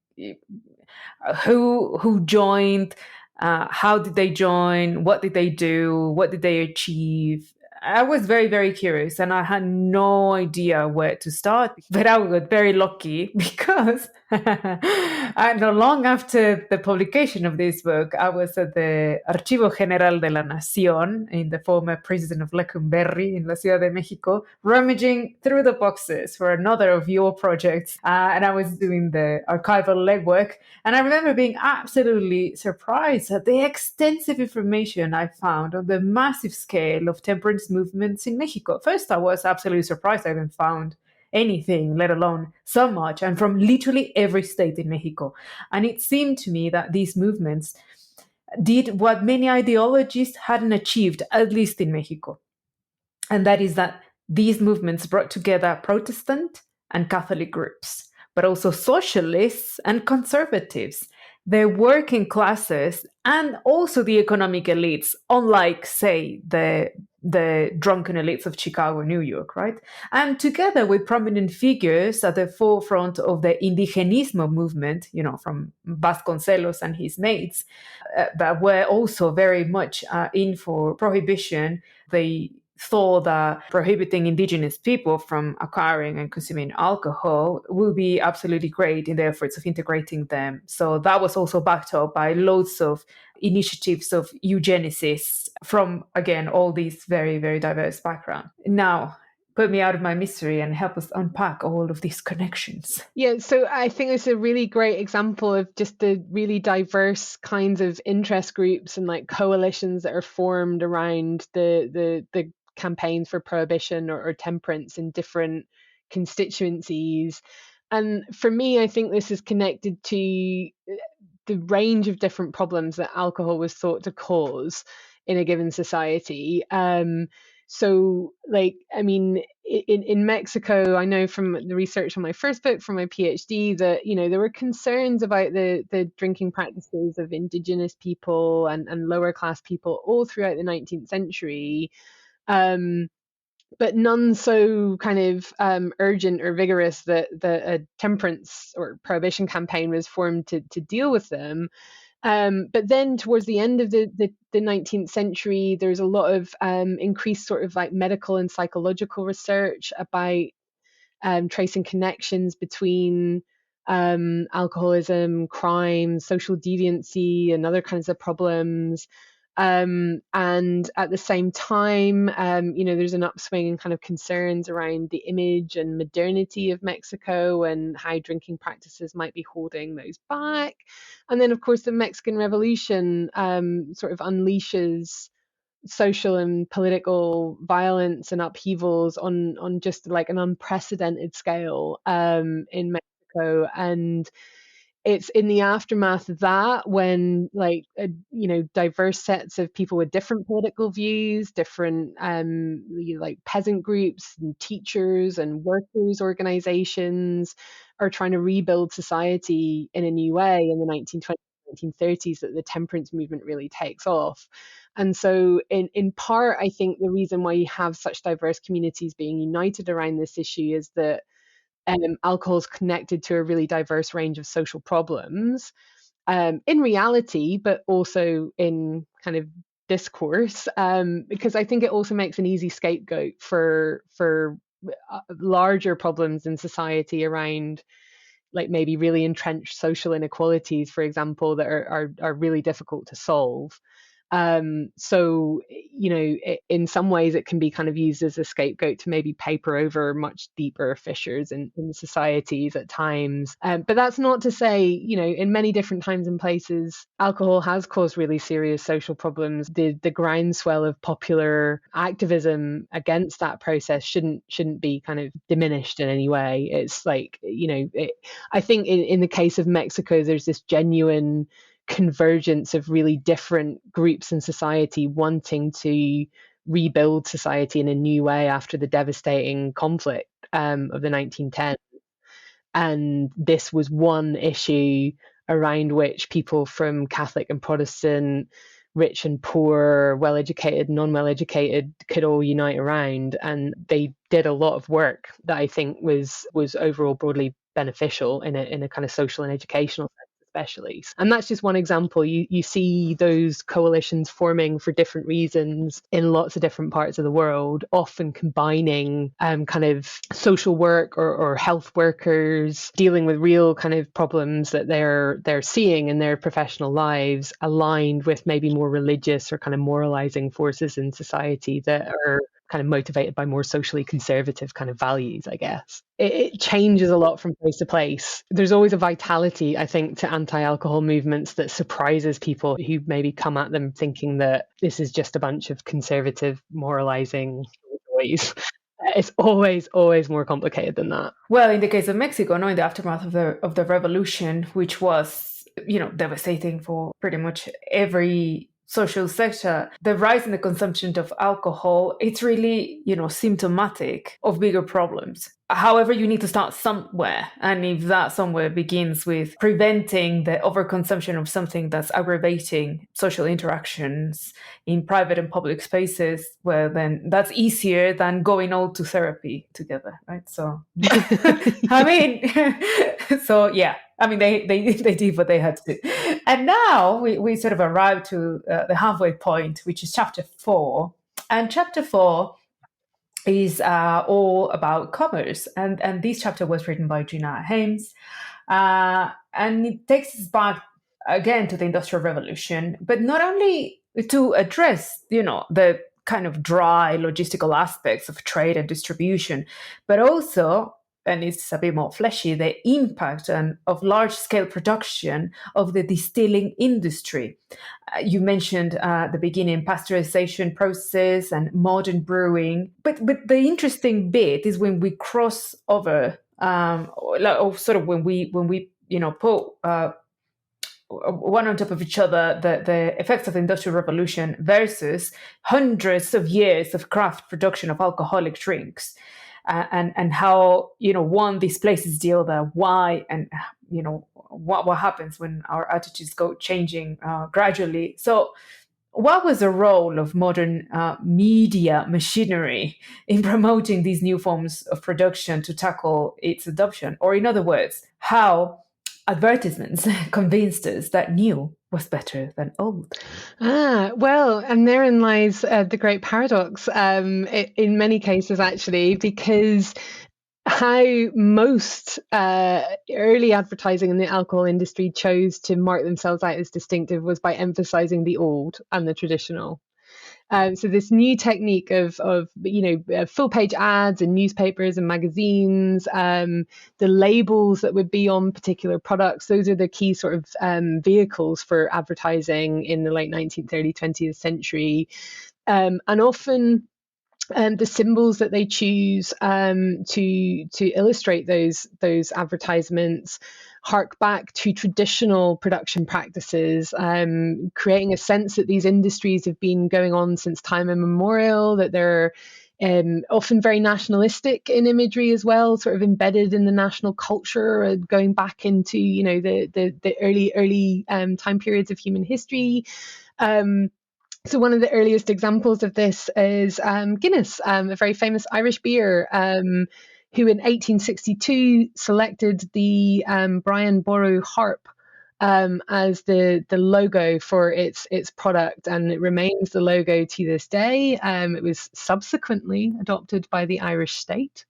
who joined, how did they join, what did they do, what did they achieve. I was very, very curious, and I had no idea where to start. But I got very lucky because not long after the publication of this book, I was at the Archivo General de la Nación in the former prison of Lecumberri in La Ciudad de Mexico, rummaging through the boxes for another of your projects. And I was doing the archival legwork. And I remember being absolutely surprised at the extensive information I found on the massive scale of temperance movements in Mexico. First, I was absolutely surprised I even found anything, let alone so much, and from literally every state in Mexico. And it seemed to me that these movements did what many ideologists hadn't achieved, at least in Mexico. And that is that these movements brought together Protestant and Catholic groups, but also socialists and conservatives, the working classes, and also the economic elites, unlike, say, the drunken elites of Chicago, New York, right? And together with prominent figures at the forefront of the indigenismo movement, you know, from Vasconcelos and his mates, that were also very much in for prohibition. They thought that prohibiting indigenous people from acquiring and consuming alcohol will be absolutely great in the efforts of integrating them. So that was also backed up by loads of initiatives of eugenicists from, again, all these very, very diverse backgrounds. Now, put me out of my misery and help us unpack all of these connections. Yeah, so I think it's a really great example of just the really diverse kinds of interest groups and like coalitions that are formed around the campaigns for prohibition or temperance in different constituencies. And for me, I think this is connected to the range of different problems that alcohol was thought to cause in a given society. So, like, I mean, in Mexico, I know from the research on my first book, from my PhD, that, you know, there were concerns about the drinking practices of indigenous people and lower class people all throughout the 19th century. But none so kind of urgent or vigorous that a temperance or prohibition campaign was formed to deal with them. But then towards the end of the 19th century, there's a lot of increased sort of like medical and psychological research about tracing connections between alcoholism, crime, social deviancy, and other kinds of problems. And at the same time, there's an upswing in kind of concerns around the image and modernity of Mexico and how drinking practices might be holding those back. And then, of course, the Mexican Revolution sort of unleashes social and political violence and upheavals on just like an unprecedented scale in Mexico. And it's in the aftermath of that when diverse sets of people with different political views, different like peasant groups and teachers and workers organizations are trying to rebuild society in a new way in the 1920s 1930s that the temperance movement really takes off. And so in part, I think the reason why you have such diverse communities being united around this issue is that alcohol is connected to a really diverse range of social problems in reality, but also in kind of discourse, because I think it also makes an easy scapegoat for larger problems in society around like maybe really entrenched social inequalities, for example, that are really difficult to solve. So, in some ways, it can be kind of used as a scapegoat to maybe paper over much deeper fissures in societies at times. But that's not to say, in many different times and places, alcohol has caused really serious social problems. The groundswell of popular activism against that process shouldn't be kind of diminished in any way. It's like, I think in the case of Mexico, there's this genuine convergence of really different groups in society wanting to rebuild society in a new way after the devastating conflict of the 1910s. And this was one issue around which people from Catholic and Protestant, rich and poor, well-educated, non-well-educated, could all unite around. And they did a lot of work that I think was overall broadly beneficial in a kind of social and educational sense. Especially. And that's just one example. You see those coalitions forming for different reasons in lots of different parts of the world, often combining kind of social work or health workers dealing with real kind of problems that they're seeing in their professional lives, aligned with maybe more religious or kind of moralizing forces in society that are kind of motivated by more socially conservative kind of values, I guess. It changes a lot from place to place. There's always a vitality, I think, to anti-alcohol movements that surprises people who maybe come at them thinking that this is just a bunch of conservative, moralizing boys. It's always more complicated than that. Well, in the case of Mexico, in the aftermath of the revolution, which was, devastating for pretty much every social sector, the rise in the consumption of alcohol, it's really, symptomatic of bigger problems. However, you need to start somewhere. And if that somewhere begins with preventing the overconsumption of something that's aggravating social interactions in private and public spaces, well, then that's easier than going all to therapy together, right? So, they did what they had to do. And now we sort of arrive to the halfway point, which is chapter 4. And chapter 4 is all about commerce. And this chapter was written by Gina Hames. And it takes us back again to the Industrial Revolution, but not only to address, the kind of dry logistical aspects of trade and distribution, but also, and it's a bit more fleshy, the impact of large-scale production of the distilling industry. You mentioned the beginning pasteurization process and modern brewing, but the interesting bit is when we cross over, or sort of when we put one on top of each other, the effects of the Industrial Revolution versus hundreds of years of craft production of alcoholic drinks, and how one displaces the other, why, and what happens when our attitudes go changing gradually. So, what was the role of modern media machinery in promoting these new forms of production to tackle its adoption? Or in other words, how advertisements convinced us that new was better than old. Well, and therein lies the great paradox in many cases, actually, because how most early advertising in the alcohol industry chose to mark themselves out as distinctive was by emphasizing the old and the traditional. So this new technique of full page ads in newspapers and magazines, the labels that would be on particular products, those are the key sort of vehicles for advertising in the late 19th, early 20th century. And often the symbols that they choose to illustrate those advertisements hark back to traditional production practices, creating a sense that these industries have been going on since time immemorial, that they're often very nationalistic in imagery as well, sort of embedded in the national culture, going back into the early time periods of human history. So one of the earliest examples of this is Guinness, a very famous Irish beer, who in 1862 selected the Brian Boru harp as the logo for its product, and it remains the logo to this day. It was subsequently adopted by the Irish state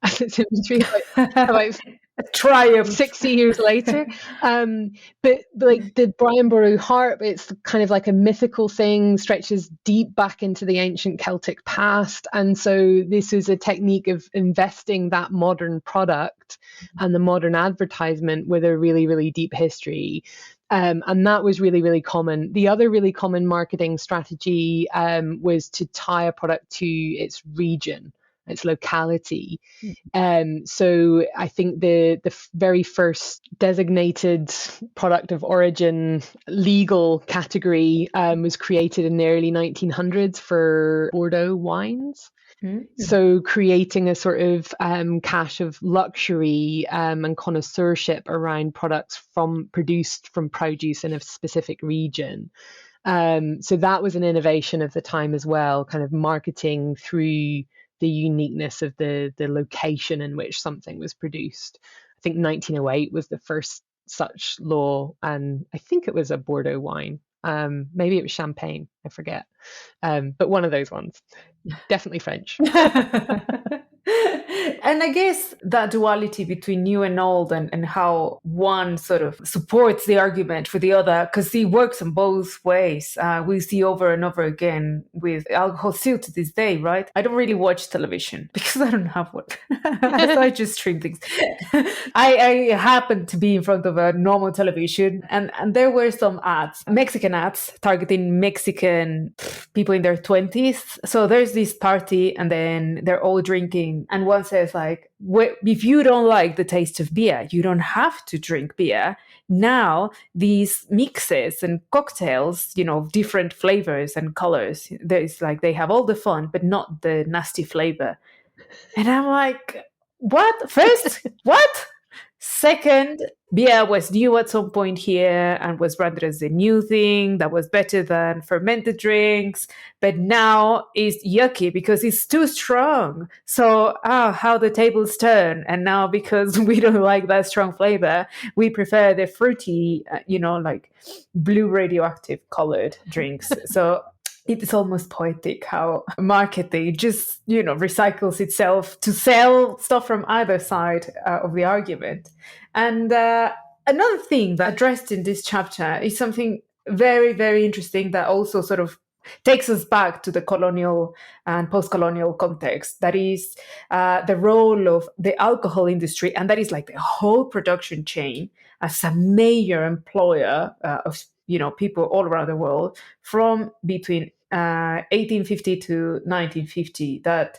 as its imagery about A triumph. 60 years later. But like the Brian Boru harp, it's kind of like a mythical thing, stretches deep back into the ancient Celtic past. And so this is a technique of investing that modern product and the modern advertisement with a really, really deep history. And that was really, really common. The other really common marketing strategy was to tie a product to its region, its locality. So I think the very first designated product of origin legal category was created in the early 1900s for Bordeaux wines. So creating a sort of cache of luxury and connoisseurship around products produced from produce in a specific region. So that was an innovation of the time as well, kind of marketing through the uniqueness of the location in which something was produced. I think 1908 was the first such law, and I think it was a Bordeaux wine. Maybe it was champagne, I forget. But one of those ones. Definitely French. And I guess that duality between new and old, and how one sort of supports the argument for the other, because it works in both ways. We see over and over again with alcohol still to this day, right? I don't really watch television because I don't have one. So I just stream things. I happened to be in front of a normal television, and there were some ads, Mexican ads targeting Mexican people in their 20s. So there's this party and then they're all drinking, and one says like, if you don't like the taste of beer, you don't have to drink beer. Now these mixes and cocktails, different flavors and colors, there's like, they have all the fun but not the nasty flavor. And I'm like, what? First, what? Second, beer was new at some point here and was branded as a new thing that was better than fermented drinks. But now it's yucky because it's too strong. So, how the tables turn. And now because we don't like that strong flavor, we prefer the fruity, like blue radioactive colored drinks. So it is almost poetic how marketing just, recycles itself to sell stuff from either side of the argument. And another thing that addressed in this chapter is something very, very interesting that also sort of takes us back to the colonial and post-colonial context. That is the role of the alcohol industry, and that is like the whole production chain as a major employer of people all around the world from between 1850 to 1950, that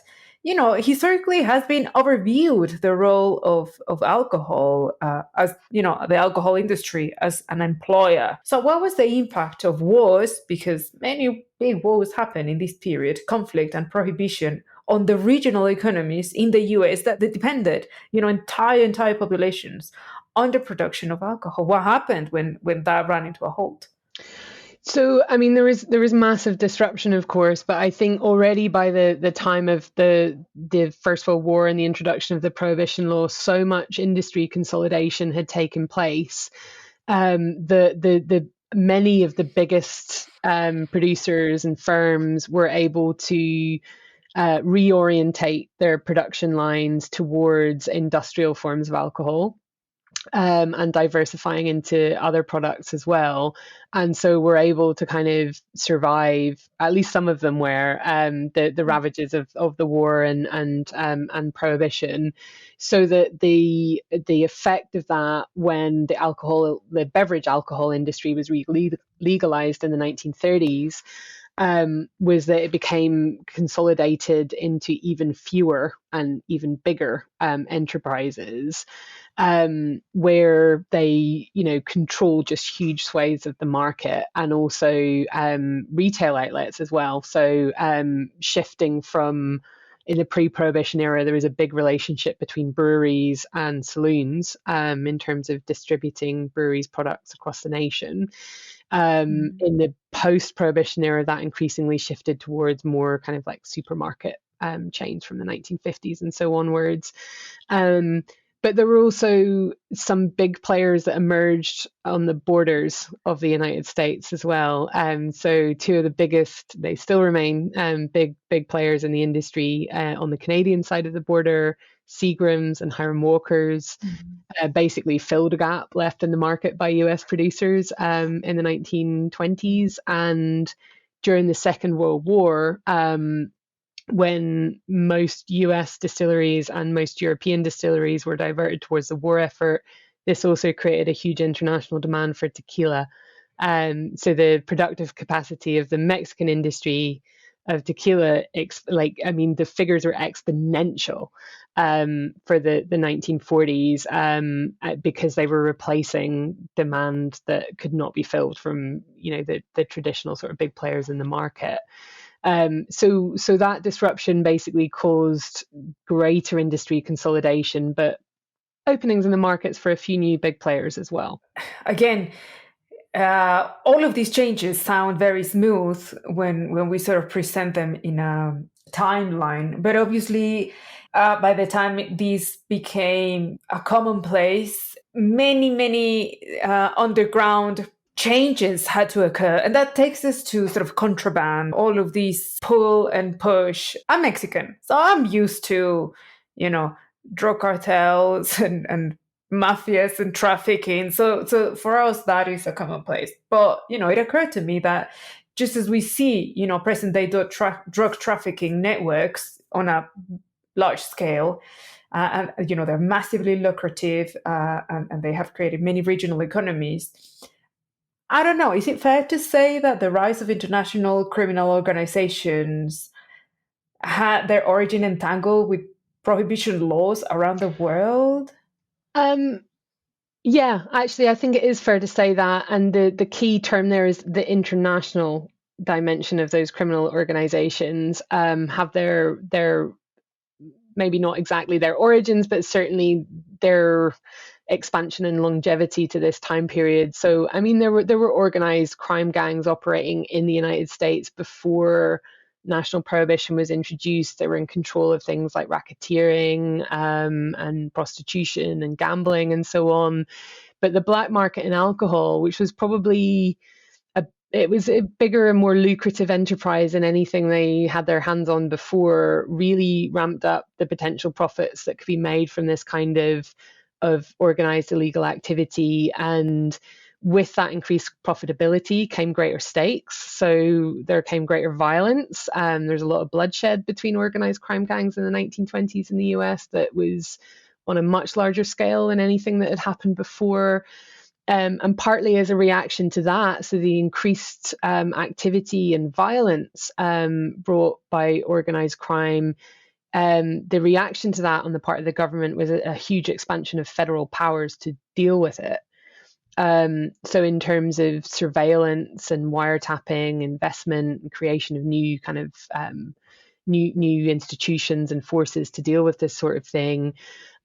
historically has been overviewed, the role of alcohol as the alcohol industry as an employer. So what was the impact of wars, because many big wars happened in this period, conflict and prohibition, on the regional economies in the US that depended entire populations on the production of alcohol? What happened when that ran into a halt? So, I mean, there was massive disruption, of course, but I think already by the time of the First World War and the introduction of the Prohibition law, so much industry consolidation had taken place. The many of the biggest producers and firms were able to reorientate their production lines towards industrial forms of alcohol. And diversifying into other products as well. And so we're able to kind of survive, at least some of them were, the ravages of the war and prohibition. So that the effect of that when the beverage alcohol industry was legalized in the 1930s, was that it became consolidated into even fewer and even bigger enterprises, where they, control just huge swathes of the market, and also retail outlets as well. So shifting from, in the pre-prohibition era, there was a big relationship between breweries and saloons in terms of distributing breweries' products across the nation. In the post-prohibition era, that increasingly shifted towards more kind of like supermarket chains from the 1950s and so onwards. But there were also some big players that emerged on the borders of the United States as well. So two of the biggest, they still remain big players in the industry on the Canadian side of the border. Seagram's and Hiram Walker's basically filled a gap left in the market by US producers in the 1920s. And during the Second World War, when most US distilleries and most European distilleries were diverted towards the war effort, this also created a huge international demand for tequila. So the productive capacity of the Mexican industry of tequila, the figures were exponential for the 1940s because they were replacing demand that could not be filled from, the traditional sort of big players in the market. So that disruption basically caused greater industry consolidation, but openings in the markets for a few new big players as well. Again, all of these changes sound very smooth when we sort of present them in a timeline, but obviously by the time these became a commonplace, many underground changes had to occur. And that takes us to sort of contraband, all of these pull and push. I'm Mexican, so I'm used to, drug cartels and mafias and trafficking. So for us, that is a commonplace. But, it occurred to me that just as we see, present day drug trafficking networks on a large scale, and, they're massively lucrative and they have created many regional economies. I don't know. Is it fair to say that the rise of international criminal organizations had their origin entangled with prohibition laws around the world? Yeah, actually, I think it is fair to say that. And the key term there is the international dimension of those criminal organizations have their maybe not exactly their origins, but certainly their expansion and longevity to this time period. So, there were organized crime gangs operating in the United States before national prohibition was introduced. They were in control of things like racketeering and prostitution and gambling and so on. But the black market in alcohol, which was probably it was a bigger and more lucrative enterprise than anything they had their hands on before, really ramped up the potential profits that could be made from this kind of organized illegal activity. And with that increased profitability came greater stakes. So there came greater violence. There's a lot of bloodshed between organized crime gangs in the 1920s in the US that was on a much larger scale than anything that had happened before. And partly as a reaction to that, so the increased activity and violence brought by organised crime, the reaction to that on the part of the government was a huge expansion of federal powers to deal with it. So in terms of surveillance and wiretapping, investment, and creation of new kind of new institutions and forces to deal with this sort of thing.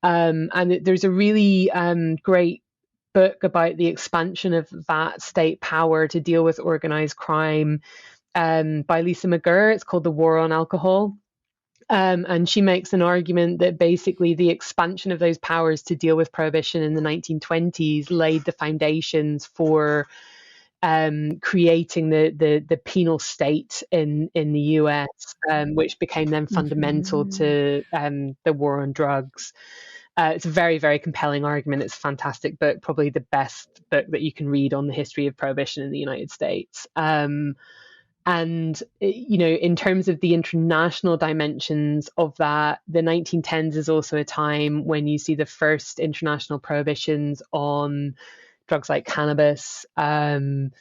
And there's a really great book about the expansion of that state power to deal with organized crime by Lisa McGurr. It's called The War on Alcohol. And she makes an argument that basically the expansion of those powers to deal with prohibition in the 1920s laid the foundations for creating the penal state in the US, which became then fundamental to the war on drugs. It's a very, very compelling argument. It's a fantastic book, probably the best book that you can read on the history of prohibition in the United States. And, in terms of the international dimensions of that, the 1910s is also a time when you see the first international prohibitions on drugs like cannabis, cocaine,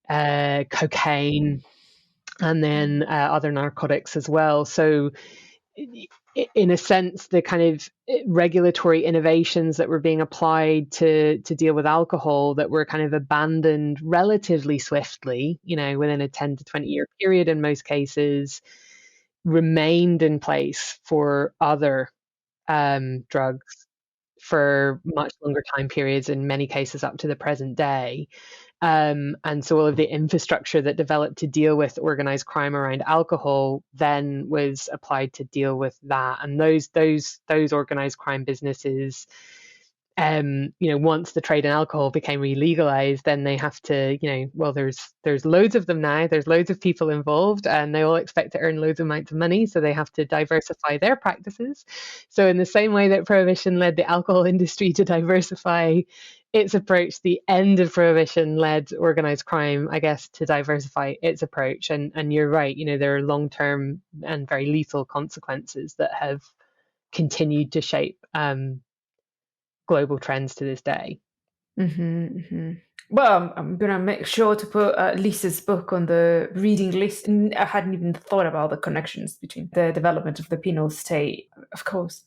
and then other narcotics as well. So in a sense, the kind of regulatory innovations that were being applied to deal with alcohol that were kind of abandoned relatively swiftly, within a 10 to 20 year period in most cases, remained in place for other drugs for much longer time periods, in many cases up to the present day. And so all of the infrastructure that developed to deal with organized crime around alcohol then was applied to deal with that. And those organized crime businesses, once the trade in alcohol became re-legalized, then they have to, well, there's loads of them now. There's loads of people involved, and they all expect to earn loads of amounts of money, so they have to diversify their practices. So in the same way that Prohibition led the alcohol industry to diversify its approach, the end of Prohibition led organized crime, I guess, to diversify its approach. And you're right, there are long-term and very lethal consequences that have continued to shape global trends to this day. Well, I'm going to make sure to put Lisa's book on the reading list. And I hadn't even thought about the connections between the development of the penal state. Of course.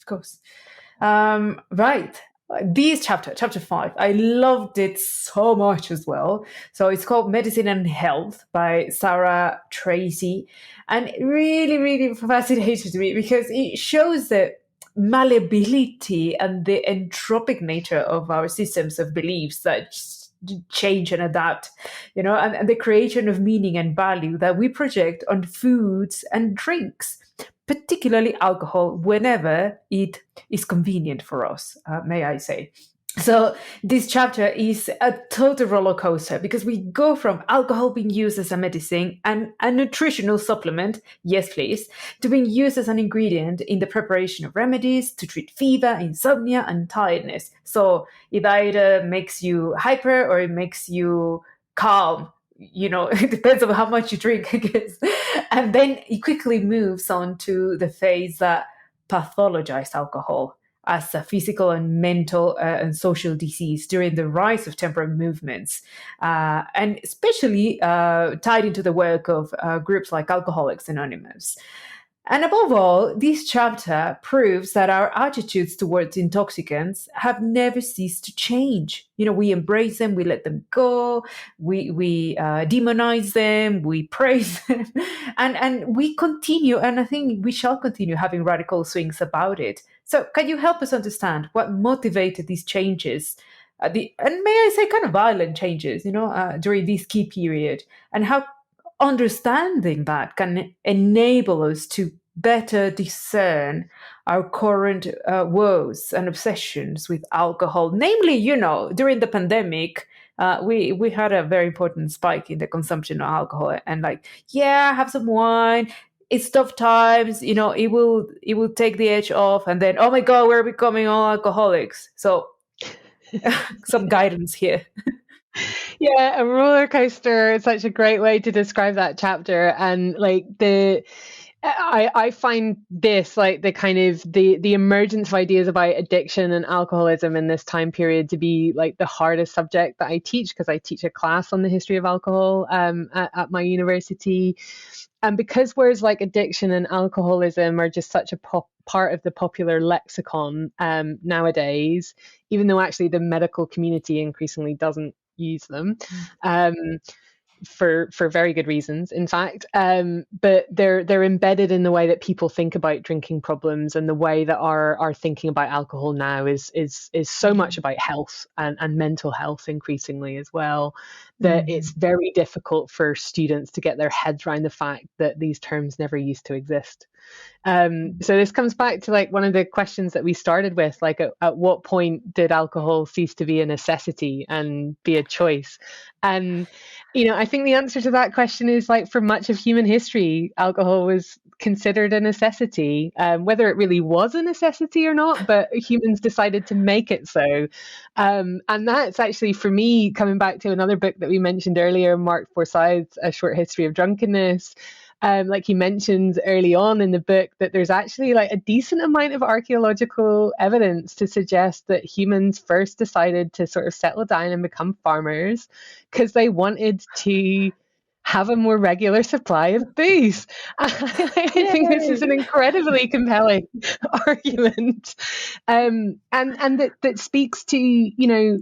Right. This chapter 5, I loved it so much as well. So it's called Medicine and Health by Sarah Tracy. And it really, really fascinated me because it shows the malleability and the entropic nature of our systems of beliefs that change and adapt, and the creation of meaning and value that we project on foods and drinks, particularly alcohol, whenever it is convenient for us, may I say. So this chapter is a total roller coaster because we go from alcohol being used as a medicine and a nutritional supplement, yes please, to being used as an ingredient in the preparation of remedies to treat fever, insomnia, and tiredness. So it either makes you hyper or it makes you calm. It depends on how much you drink, I guess. And then it quickly moves on to the phase that pathologized alcohol as a physical and mental and social disease during the rise of temperance movements, and especially tied into the work of groups like Alcoholics Anonymous. And above all, this chapter proves that our attitudes towards intoxicants have never ceased to change. We embrace them, we let them go, we demonize them, we praise them, and we continue, and I think we shall continue having radical swings about it. So can you help us understand what motivated these changes, and may I say kind of violent changes, during this key period, and how understanding that can enable us to better discern our current woes and obsessions with alcohol. Namely, during the pandemic, we had a very important spike in the consumption of alcohol, and have some wine. It's tough times, it will take the edge off, and then, oh my God, we're becoming all alcoholics. So some guidance here. Yeah, a roller coaster is such a great way to describe that chapter. And I find this the kind of the emergence of ideas about addiction and alcoholism in this time period to be the hardest subject that I teach, because I teach a class on the history of alcohol at my university. And because whereas addiction and alcoholism are just such a part of the popular lexicon nowadays, even though actually the medical community increasingly doesn't use them, for very good reasons, in fact. But they're embedded in the way that people think about drinking problems, and the way that our thinking about alcohol now is so much about health and mental health increasingly as well, that it's very difficult for students to get their heads around the fact that these terms never used to exist. So this comes back to like one of the questions that we started with, like at what point did alcohol cease to be a necessity and be a choice? And I think the answer to that question is like for much of human history, alcohol was considered a necessity, whether it really was a necessity or not, but humans decided to make it so. And that's actually, for me, coming back to another book that we mentioned earlier, Mark Forsyth's A Short History of Drunkenness. Like he mentions early on in the book, that there's actually like a decent amount of archaeological evidence to suggest that humans first decided to sort of settle down and become farmers because they wanted to have a more regular supply of booze. I think this is an incredibly compelling argument, and that speaks to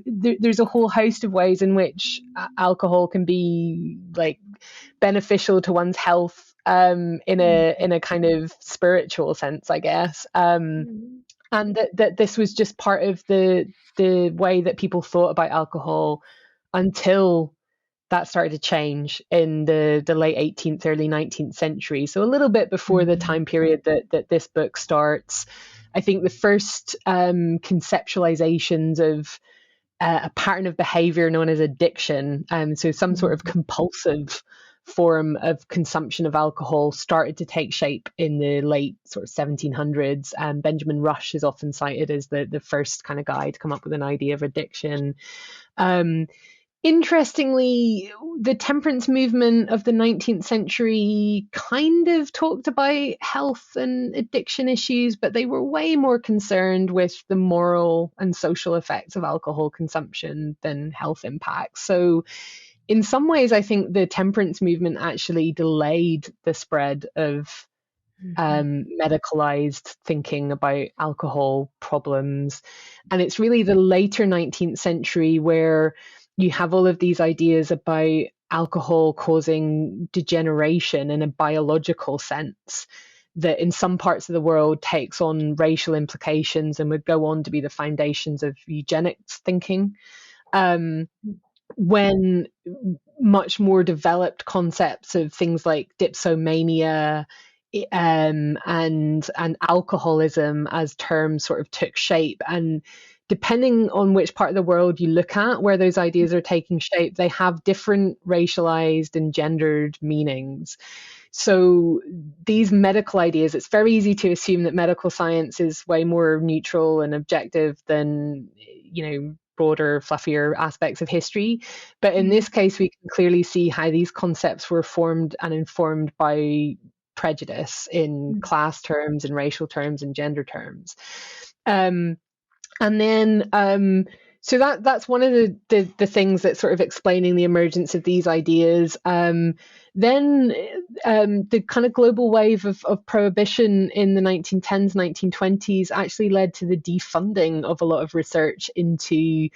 there's a whole host of ways in which alcohol can be like beneficial to one's health, in a kind of spiritual sense, I guess, and that this was just part of the way that people thought about alcohol until that started to change in the late 18th, early 19th century. So a little bit before the time period that this book starts. I think the first conceptualizations of a pattern of behavior known as addiction, so some sort of compulsive form of consumption of alcohol, started to take shape in the late sort of 1700s. Benjamin Rush is often cited as the first kind of guy to come up with an idea of addiction. Interestingly, the temperance movement of the 19th century kind of talked about health and addiction issues, but they were way more concerned with the moral and social effects of alcohol consumption than health impacts. So in some ways, I think the temperance movement actually delayed the spread of medicalized thinking about alcohol problems. And it's really the later 19th century where you have all of these ideas about alcohol causing degeneration in a biological sense that in some parts of the world takes on racial implications and would go on to be the foundations of eugenics thinking. When much more developed concepts of things like dipsomania, and alcoholism as terms sort of took shape. And depending on which part of the world you look at where those ideas are taking shape, they have different racialized and gendered meanings. So these medical ideas, it's very easy to assume that medical science is way more neutral and objective than broader, fluffier aspects of history. But in this case, we can clearly see how these concepts were formed and informed by prejudice in class terms and racial terms and gender terms. And then so that's one of the things that's sort of explaining the emergence of these ideas. Then the kind of global wave of prohibition in the 1910s, 1920s actually led to the defunding of a lot of research into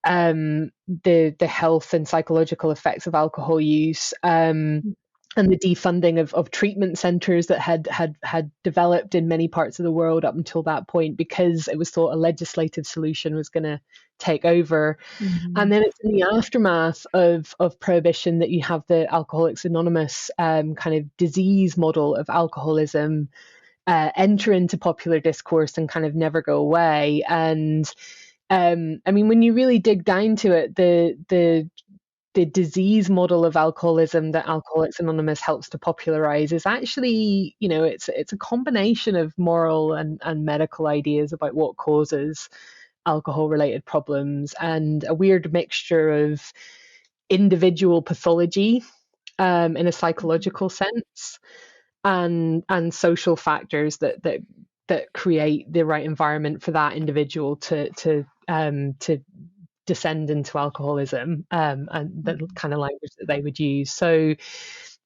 the health and psychological effects of alcohol use. And the defunding of treatment centres that had developed in many parts of the world up until that point, because it was thought a legislative solution was going to take over. And then it's in the aftermath of Prohibition that you have the Alcoholics Anonymous kind of disease model of alcoholism enter into popular discourse and kind of never go away. And I mean, when you really dig down to it, the disease model of alcoholism that Alcoholics Anonymous helps to popularize is actually, it's a combination of moral and medical ideas about what causes alcohol-related problems, and a weird mixture of individual pathology in a psychological sense, and social factors that create the right environment for that individual to descend into alcoholism, and the kind of language that they would use. So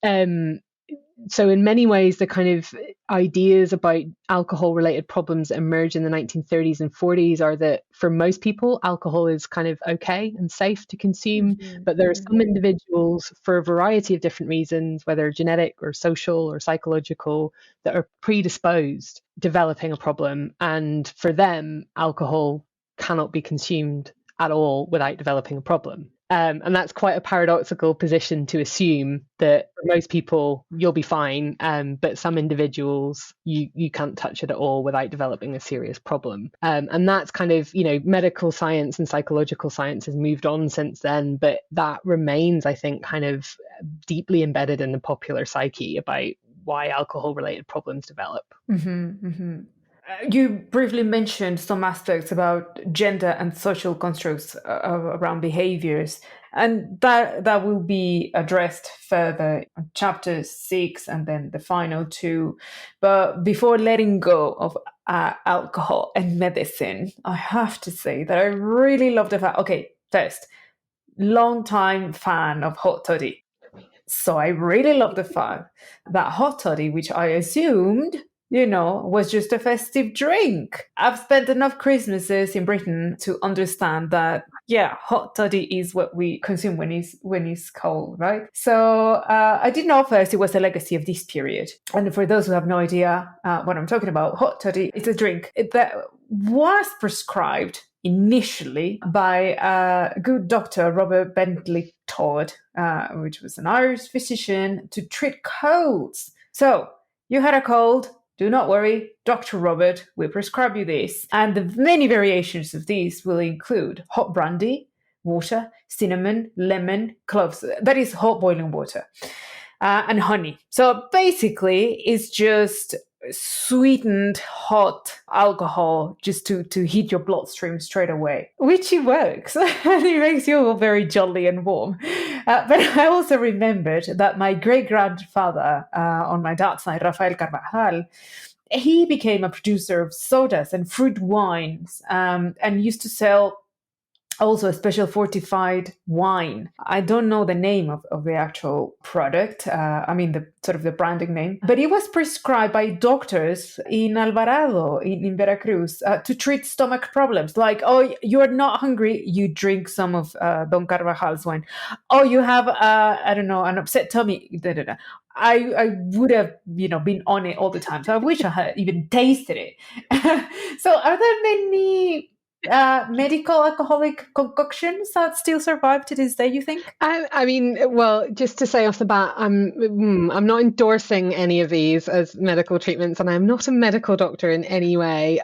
in many ways, the kind of ideas about alcohol-related problems that emerge in the 1930s and 40s are that for most people, alcohol is kind of okay and safe to consume, but there are some individuals, for a variety of different reasons, whether genetic or social or psychological, that are predisposed developing a problem, and for them, alcohol cannot be consumed at all without developing a problem. And that's quite a paradoxical position to assume, that for most people you'll be fine, but some individuals you can't touch it at all without developing a serious problem. And that's kind of, medical science and psychological science has moved on since then, but that remains, I think, kind of deeply embedded in the popular psyche about why alcohol related problems develop. You briefly mentioned some aspects about gender and social constructs around behaviors, and that will be addressed further in chapter 6 and then the final 2. But before letting go of alcohol and medicine, I have to say that I really love the fact. Okay, first, long time fan of hot toddy. So I really love the fact that hot toddy, which I assumed, was just a festive drink. I've spent enough Christmases in Britain to understand that, yeah, hot toddy is what we consume when it's cold, right? So I didn't know first it was a legacy of this period. And for those who have no idea what I'm talking about, hot toddy is a drink that was prescribed initially by good Dr. Robert Bentley Todd, which was an Irish physician, to treat colds. So you had a cold, do not worry, Dr. Robert will prescribe you this. And the many variations of these will include hot brandy, water, cinnamon, lemon, cloves. That is hot boiling water. And honey. So basically, it's just sweetened hot alcohol just to hit your bloodstream straight away, which it works. And it makes you all very jolly and warm. But I also remembered that my great-grandfather on my dad's side, Rocio Carvajal, he became a producer of sodas and fruit wines, and used to sell also a special fortified wine. I don't know the name of the actual product. The sort of the branding name, but it was prescribed by doctors in Alvarado in Veracruz to treat stomach problems. Like, oh, you're not hungry, you drink some of Don Carvajal's wine. Oh, you have an upset tummy. Da, da, da. I would have, been on it all the time. So I wish I had even tasted it. So are there many medical alcoholic concoctions that still survive to this day, you think? Well, just to say off the bat, I'm not endorsing any of these as medical treatments, and I'm not a medical doctor in any way.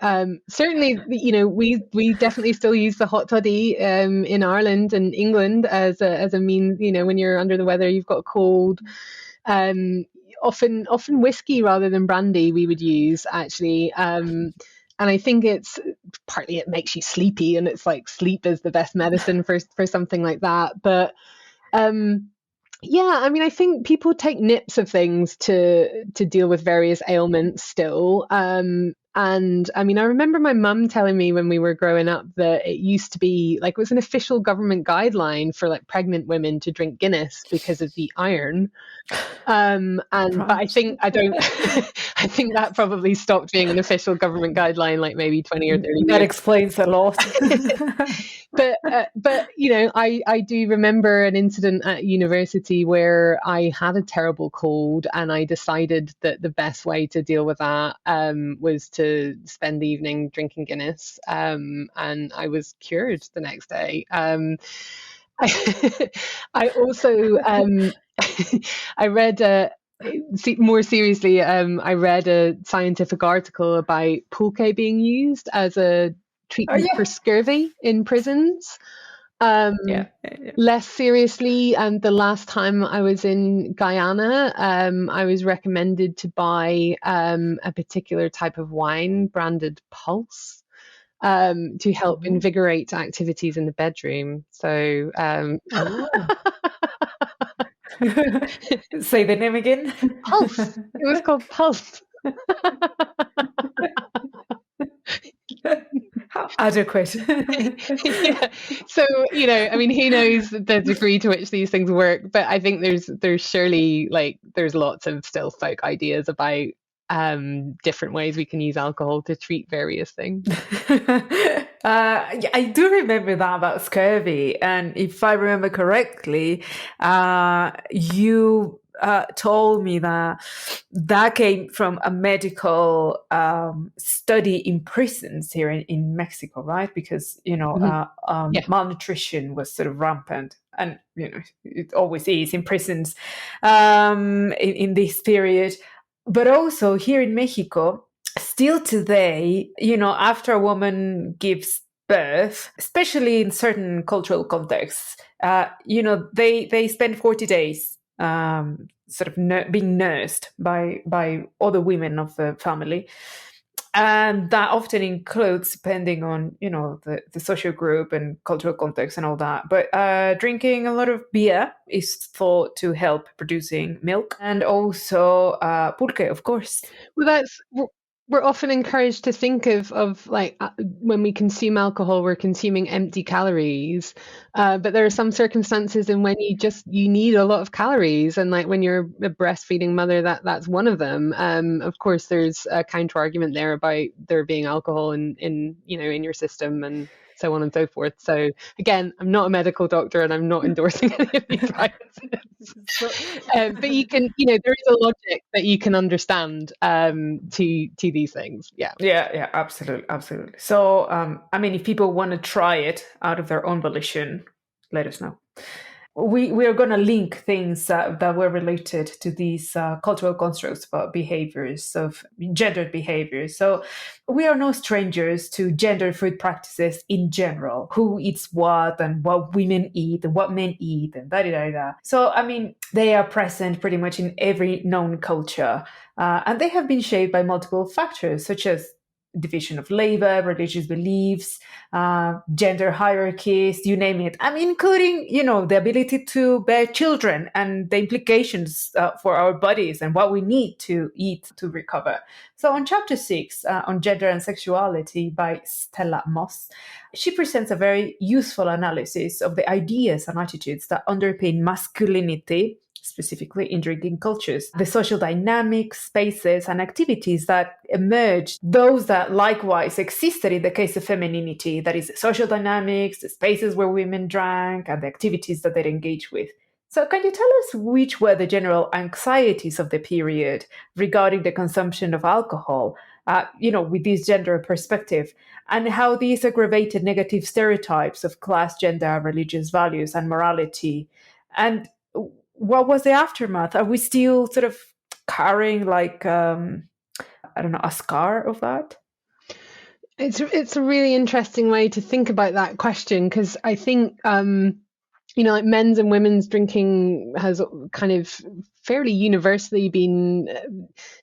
Certainly, we definitely still use the hot toddy in Ireland and England as a mean, when you're under the weather, you've got a cold. Often whiskey rather than brandy we would use, actually. And I think it's partly it makes you sleepy, and it's like sleep is the best medicine for something like that. But I think people take nips of things to deal with various ailments still. And I remember my mum telling me when we were growing up that it used to be like, it was an official government guideline for like pregnant women to drink Guinness because of the iron. But I think I think that probably stopped being an official government guideline like maybe 20 or 30 years. That explains a lot. But I do remember an incident at university where I had a terrible cold, and I decided that the best way to deal with that was to spend the evening drinking Guinness, and I was cured the next day. I also I read more seriously, I read a scientific article about pulque being used as a treatment for scurvy in prisons. Less seriously, and the last time I was in Guyana, I was recommended to buy a particular type of wine branded Pulse to help invigorate activities in the bedroom. So say the name again. Pulse. It was called Pulse. How adequate. Yeah. So, who knows the degree to which these things work, but I think there's surely there's lots of still folk ideas about different ways we can use alcohol to treat various things. I do remember that about scurvy, and if I remember correctly, you told me that came from a medical study in prisons here in Mexico, right? Because Yeah. malnutrition was sort of rampant, and it always is in prisons in this period. But also here in Mexico, still today, after a woman gives birth, especially in certain cultural contexts, they spend 40 days sort of being nursed by other women of the family, and that often includes, depending on the social group and cultural context and all that, but drinking a lot of beer is thought to help producing milk, and also pulque, of course. Well, we're often encouraged to think of like when we consume alcohol, we're consuming empty calories. But there are some circumstances in when you need a lot of calories, and like when you're a breastfeeding mother, that's one of them. Of course, there's a counter argument there about there being alcohol in your system and so on and so forth. So again, I'm not a medical doctor and I'm not endorsing any of these practices. But you can, there is a logic that you can understand to these things. Yeah. Yeah, absolutely. So, if people want to try it out of their own volition, let us know. We are going to link things that were related to these cultural constructs about behaviors of gendered behaviors. So we are no strangers to gender food practices in general, who eats what and what women eat and what men eat and da da da. So, they are present pretty much in every known culture. And they have been shaped by multiple factors, such as division of labor, religious beliefs, gender hierarchies, you name it. Including, the ability to bear children and the implications for our bodies and what we need to eat to recover. So on chapter 6, on gender and sexuality by Stella Moss, she presents a very useful analysis of the ideas and attitudes that underpin masculinity, specifically in drinking cultures, the social dynamics, spaces, and activities that emerged, those that likewise existed in the case of femininity, that is, social dynamics, the spaces where women drank, and the activities that they engaged with. So can you tell us which were the general anxieties of the period regarding the consumption of alcohol, with this gender perspective, and how these aggravated negative stereotypes of class, gender, religious values, and morality? And what was the aftermath? Are we still sort of carrying a scar of that? It's a really interesting way to think about that question, because I think like men's and women's drinking has kind of fairly universally been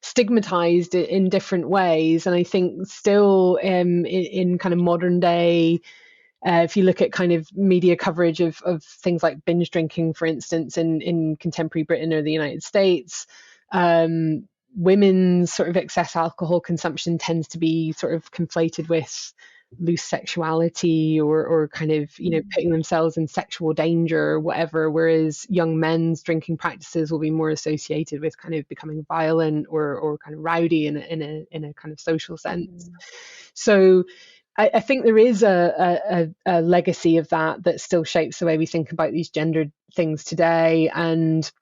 stigmatized in different ways, and I think still in kind of modern day, if you look at kind of media coverage of things like binge drinking, for instance, in contemporary Britain or the United States, women's sort of excess alcohol consumption tends to be sort of conflated with loose sexuality or kind of putting themselves in sexual danger or whatever, whereas young men's drinking practices will be more associated with kind of becoming violent or kind of rowdy in a kind of social sense. So I think there is a legacy of that still shapes the way we think about these gendered things today. And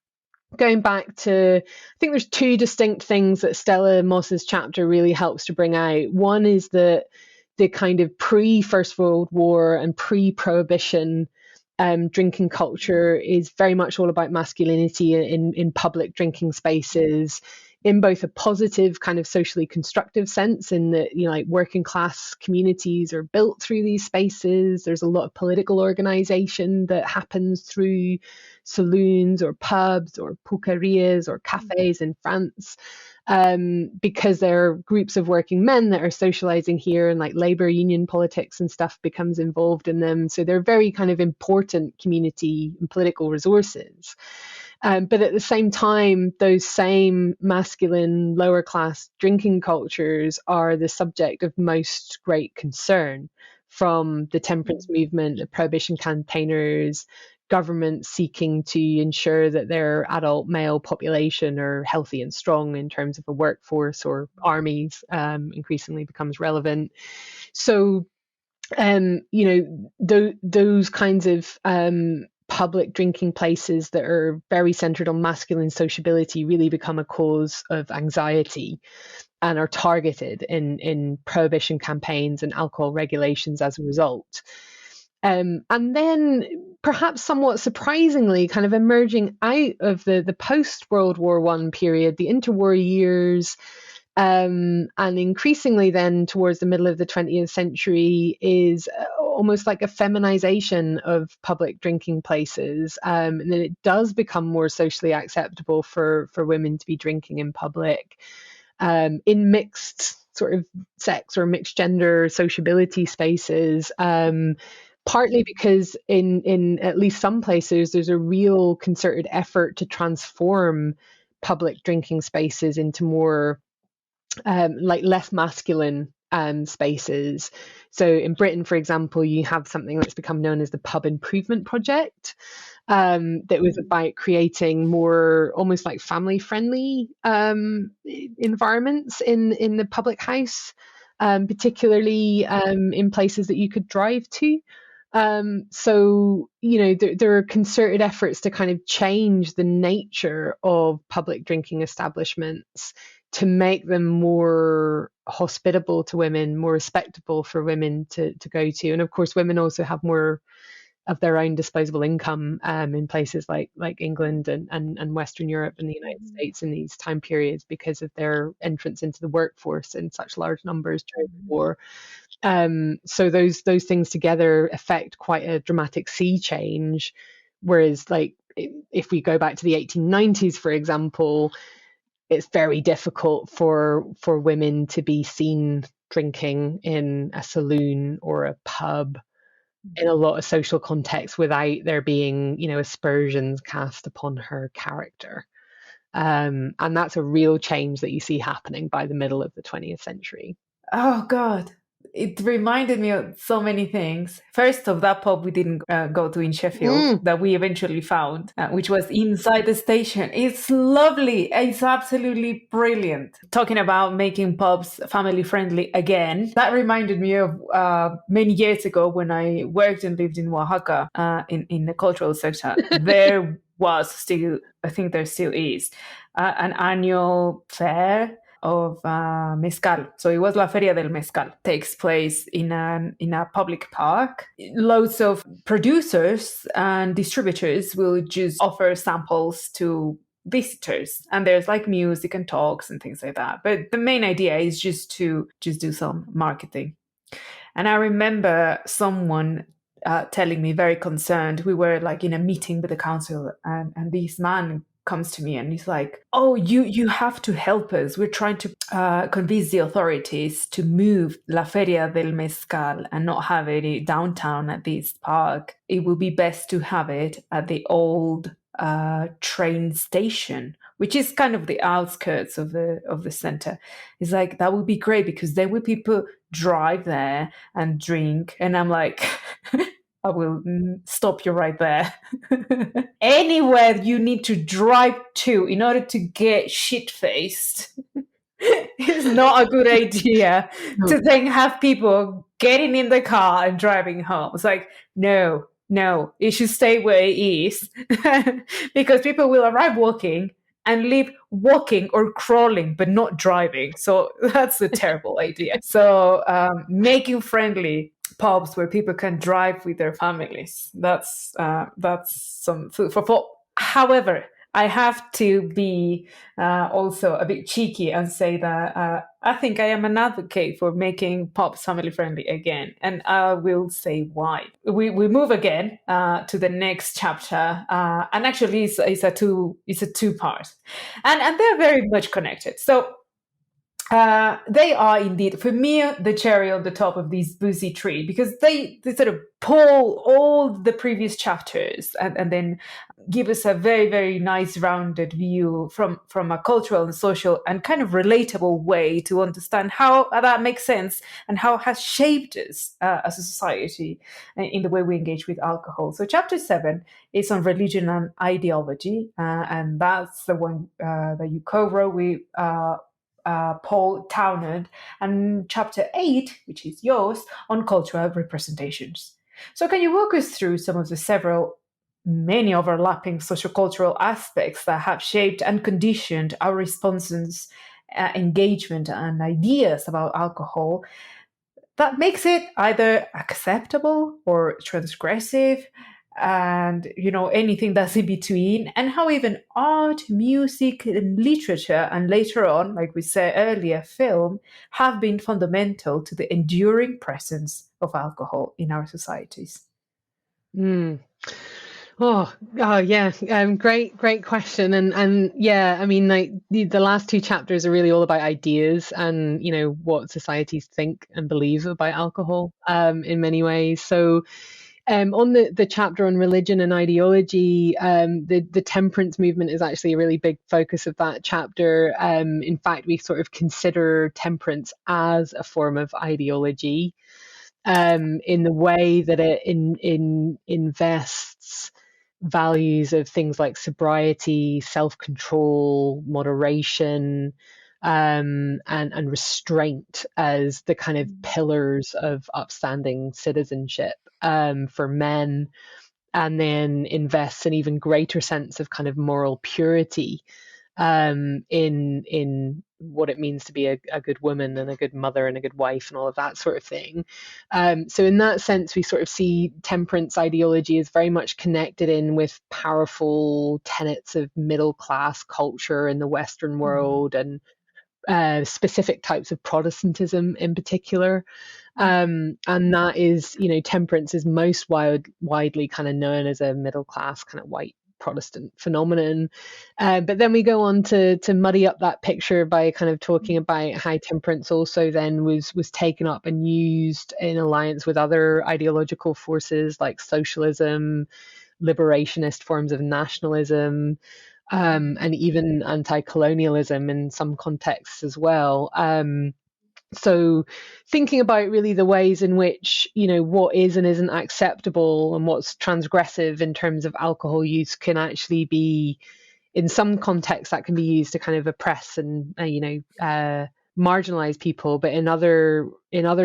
going back to, I think there's two distinct things that Stella Moss's chapter really helps to bring out. One is that the kind of pre-First World War and pre-Prohibition drinking culture is very much all about masculinity in public drinking spaces, in both a positive kind of socially constructive sense, in that like working class communities are built through these spaces. There's a lot of political organization that happens through saloons or pubs or pulquerias or cafes in France, because there are groups of working men that are socializing here, and like labor union politics and stuff becomes involved in them. So they're very kind of important community and political resources. But at the same time, those same masculine lower class drinking cultures are the subject of most great concern from the temperance movement, the prohibition campaigners, governments seeking to ensure that their adult male population are healthy and strong in terms of a workforce, or armies increasingly becomes relevant. So those kinds of public drinking places that are very centered on masculine sociability really become a cause of anxiety and are targeted in prohibition campaigns and alcohol regulations as a result. And then, perhaps somewhat surprisingly, kind of emerging out of the post World War One period, the interwar years, and increasingly then towards the middle of the 20th century, is almost like a feminization of public drinking places, and then it does become more socially acceptable for women to be drinking in public, in mixed sort of sex or mixed gender sociability spaces. Partly because in at least some places there's a real concerted effort to transform public drinking spaces into more like less masculine spaces. So in Britain, for example, you have something that's become known as the Pub Improvement Project, that was about creating more almost like family-friendly environments in the public house, particularly in places that you could drive to. So, there are concerted efforts to kind of change the nature of public drinking establishments to make them more hospitable to women, more respectable for women to go to. And of course, women also have more of their own disposable income in places like England and Western Europe and the United States in these time periods because of their entrance into the workforce in such large numbers during the war. So those things together affect quite a dramatic sea change. Whereas, like, if we go back to the 1890s, for example, it's very difficult for women to be seen drinking in a saloon or a pub in a lot of social contexts without there being, aspersions cast upon her character. And that's a real change that you see happening by the middle of the 20th century. Oh God, it reminded me of so many things. First, of that pub we didn't go to in Sheffield that we eventually found, which was inside the station. It's lovely. It's absolutely brilliant. Talking about making pubs family friendly again, that reminded me of many years ago when I worked and lived in Oaxaca in the cultural sector. There was still, I think there still is, an annual fair of mezcal. So it was La Feria del Mezcal. Takes place in a public park. Loads of producers and distributors will just offer samples to visitors, and there's like music and talks and things like that. But the main idea is just to do some marketing. And I remember someone telling me, very concerned, we were like in a meeting with the council, and this man comes to me and he's like, oh, you have to help us. We're trying to convince the authorities to move La Feria del Mezcal and not have it downtown at this park. It will be best to have it at the old train station, which is kind of the outskirts of the center. It's like, that would be great because then when people drive there and drink, and I'm like, I will stop you right there. Anywhere you need to drive to in order to get shit-faced is not a good idea to then have people getting in the car and driving home. It's like, no, it should stay where it is because people will arrive walking and leave walking or crawling, but not driving. So that's a terrible idea. So making friendly pubs where people can drive with their families. That's some food for thought. However, I have to be also a bit cheeky and say that I think I am an advocate for making pubs family friendly again, and I will say why. We move again to the next chapter, and actually it's a two part, and they're very much connected. So. They are indeed, for me, the cherry on the top of this boozy tree, because they sort of pull all the previous chapters and then give us a very, very nice rounded view from a cultural and social and kind of relatable way to understand how that makes sense and how it has shaped us as a society in the way we engage with alcohol. So chapter 7 is on religion and ideology, and that's the one that you co-wrote with Paul Townend, and chapter 8, which is yours, on cultural representations. So can you walk us through some of the several many overlapping sociocultural aspects that have shaped and conditioned our responses, engagement, and ideas about alcohol that makes it either acceptable or transgressive, and anything that's in between, and how even art, music, and literature, and later on, like we said earlier, film, have been fundamental to the enduring presence of alcohol in our societies. Mm. Oh yeah. Great question. And yeah, I mean, like the last two chapters are really all about ideas and, what societies think and believe about alcohol, in many ways. So, on the chapter on religion and ideology, the temperance movement is actually a really big focus of that chapter. In fact, we sort of consider temperance as a form of ideology, in the way that it invests values of things like sobriety, self-control, moderation, and restraint as the kind of pillars of upstanding citizenship, for men, and then invests an even greater sense of kind of moral purity, in what it means to be a good woman and a good mother and a good wife and all of that sort of thing. So in that sense, we sort of see temperance ideology as very much connected in with powerful tenets of middle class culture in the Western world, and specific types of Protestantism in particular. And that is, temperance is most widely kind of known as a middle class kind of white Protestant phenomenon. But then we go on to muddy up that picture by kind of talking about how temperance also then was taken up and used in alliance with other ideological forces like socialism, liberationist forms of nationalism, and even anti-colonialism in some contexts as well. So thinking about really the ways in which, what is and isn't acceptable and what's transgressive in terms of alcohol use can actually be, in some contexts, that can be used to kind of oppress and, marginalize people, but in other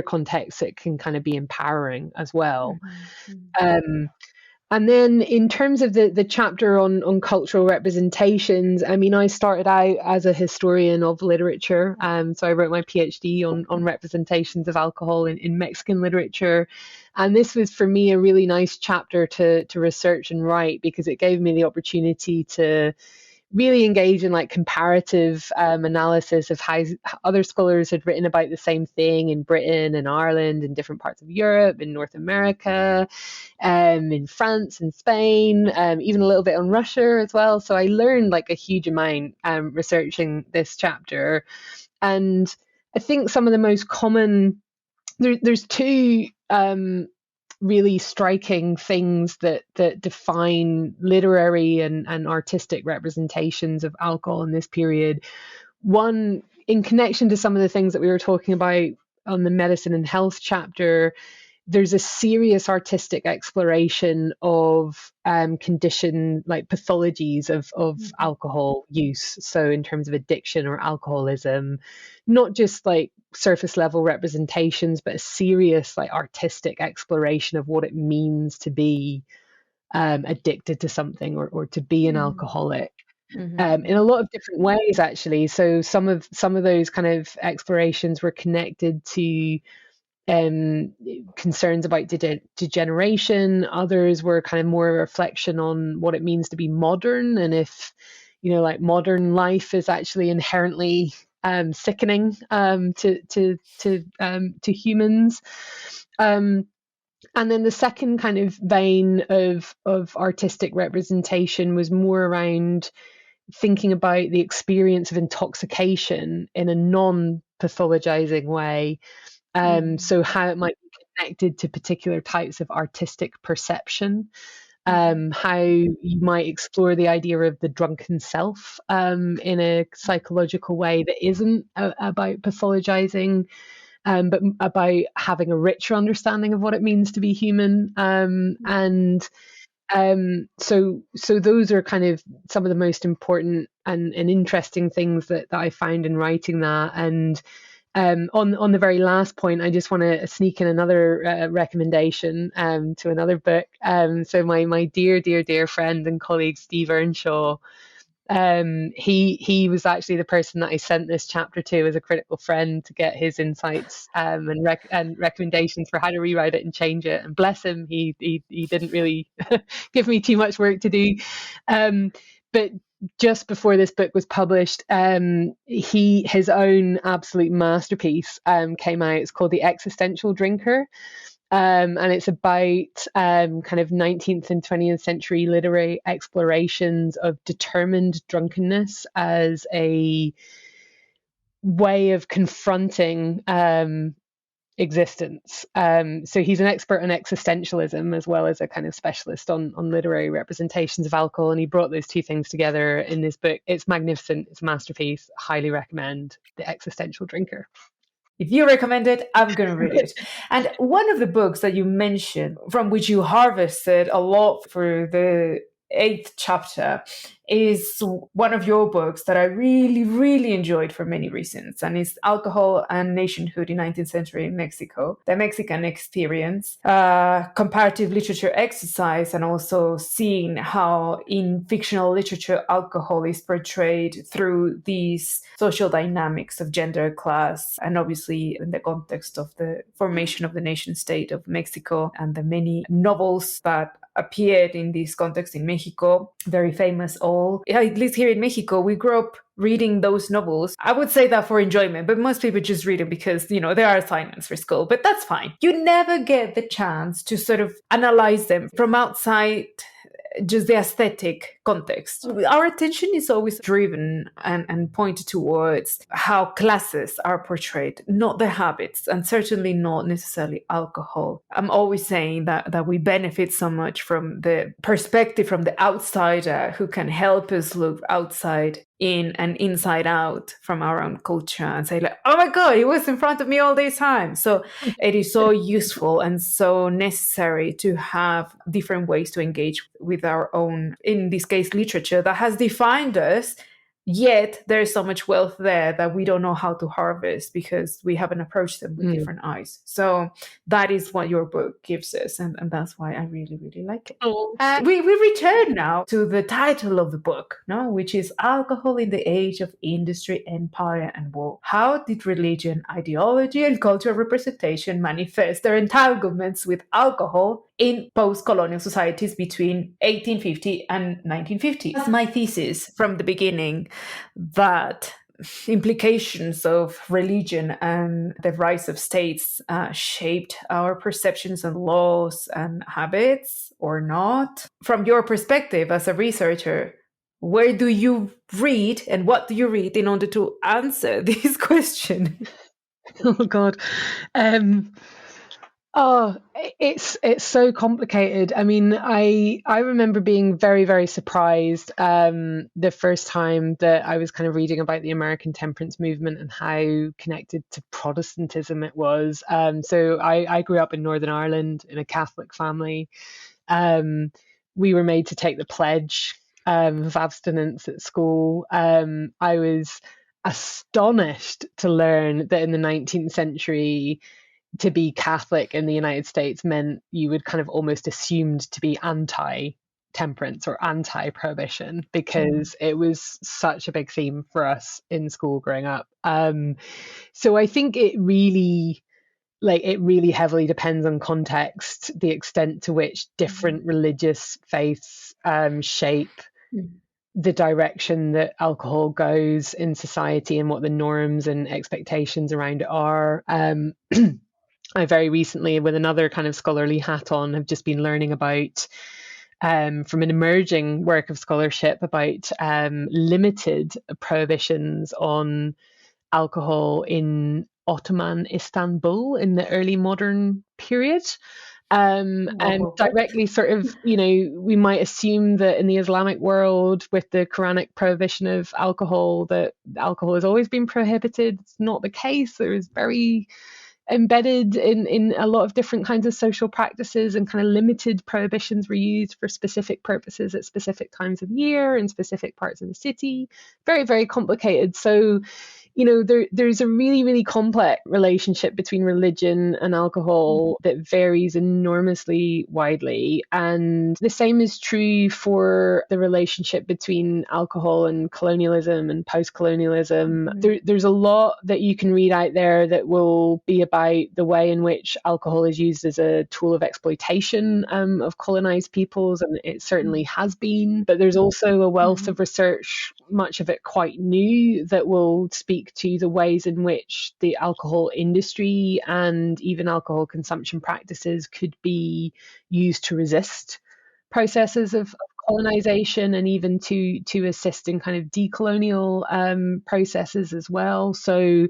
contexts, it can kind of be empowering as well. And then in terms of the chapter on cultural representations, I mean, I started out as a historian of literature. So I wrote my PhD on representations of alcohol in Mexican literature. And this was for me a really nice chapter to research and write, because it gave me the opportunity to really engage in like comparative analysis of how other scholars had written about the same thing in Britain and Ireland and different parts of Europe, in North America, in France and Spain, even a little bit on Russia as well. So I learned like a huge amount researching this chapter. And I think some of the most common, there's two really striking things that define literary and artistic representations of alcohol in this period. One, in connection to some of the things that we were talking about on the medicine and health chapter, there's a serious artistic exploration of condition, like pathologies of alcohol use. So in terms of addiction or alcoholism, not just like surface level representations, but a serious like artistic exploration of what it means to be addicted to something, or to be an alcoholic. In a lot of different ways, actually. So some of those kind of explorations were connected to concerns about degeneration. Others were kind of more a reflection on what it means to be modern, and if, like modern life is actually inherently sickening to humans. And then the second kind of vein of artistic representation was more around thinking about the experience of intoxication in a non-pathologizing way. So how it might be connected to particular types of artistic perception, how you might explore the idea of the drunken self in a psychological way that isn't about pathologizing, but about having a richer understanding of what it means to be human. So those are kind of some of the most important and interesting things that I found in writing that. And On the very last point, I just want to sneak in another recommendation to another book. So my dear friend and colleague Steve Earnshaw, he was actually the person that I sent this chapter to as a critical friend to get his insights and recommendations for how to rewrite it and change it. And bless him, he didn't really give me too much work to do. But just before this book was published, his own absolute masterpiece came out. It's called The Existential Drinker. And it's about kind of 19th and 20th century literary explorations of determined drunkenness as a way of confronting existence. So he's an expert on existentialism as well as a kind of specialist on literary representations of alcohol. And he brought those two things together in this book. It's magnificent. It's a masterpiece. Highly recommend The Existential Drinker. If you recommend it, I'm going to read it. And one of the books that you mentioned, from which you harvested a lot for the 8th chapter, is one of your books that I really, really enjoyed for many reasons. And it's Alcohol and Nationhood in 19th Century Mexico, the Mexican Experience, comparative literature exercise, and also seeing how in fictional literature, alcohol is portrayed through these social dynamics of gender, class, and obviously in the context of the formation of the nation state of Mexico and the many novels that appeared in this context in Mexico, very famous all. At least here in Mexico, we grew up reading those novels. I would say that for enjoyment, but most people just read them because, there are assignments for school, but that's fine. You never get the chance to sort of analyze them from outside just the aesthetic context. Our attention is always driven and pointed towards how classes are portrayed, not the habits, and certainly not necessarily alcohol. I'm always saying that we benefit so much from the perspective from the outsider who can help us look outside in and inside out from our own culture and say like, oh my God, he was in front of me all this time. So it is so useful and so necessary to have different ways to engage with our own, in this case, literature that has defined us. Yet there's so much wealth there that we don't know how to harvest because we haven't approached them with different eyes. So that is what your book gives us. And that's why I really, really like it. Oh. We return now to the title of the book, which is Alcohol in the Age of Industry, Empire and War. How did religion, ideology, and cultural representation manifest their entanglements with alcohol in post-colonial societies between 1850 and 1950? That's my thesis from the beginning, that implications of religion and the rise of states shaped our perceptions and laws and habits or not. From your perspective as a researcher, where do you read and what do you read in order to answer this question? Oh God. It's so complicated. I mean, I remember being very, very surprised the first time that I was kind of reading about the American temperance movement and how connected to Protestantism it was. So I grew up in Northern Ireland in a Catholic family. We were made to take the pledge of abstinence at school. I was astonished to learn that in the 19th century, to be Catholic in the United States meant you would kind of almost assumed to be anti-temperance or anti-prohibition because it was such a big theme for us in school growing up. So I think it really heavily depends on context, the extent to which different religious faiths shape the direction that alcohol goes in society and what the norms and expectations around it are. I very recently, with another kind of scholarly hat on, have just been learning about, from an emerging work of scholarship, about limited prohibitions on alcohol in Ottoman Istanbul in the early modern period. And directly sort of, we might assume that in the Islamic world with the Quranic prohibition of alcohol, that alcohol has always been prohibited. It's not the case. There is very embedded in a lot of different kinds of social practices, and kind of limited prohibitions were used for specific purposes at specific times of year in specific parts of the city. Very, very complicated. So there's a really, really complex relationship between religion and alcohol that varies enormously widely. And the same is true for the relationship between alcohol and colonialism and post-colonialism. There's a lot that you can read out there that will be about the way in which alcohol is used as a tool of exploitation of colonized peoples, and it certainly has been. But there's also a wealth of research, much of it quite new, that will speak to the ways in which the alcohol industry and even alcohol consumption practices could be used to resist processes of colonization, and even to assist in kind of decolonial processes as well. So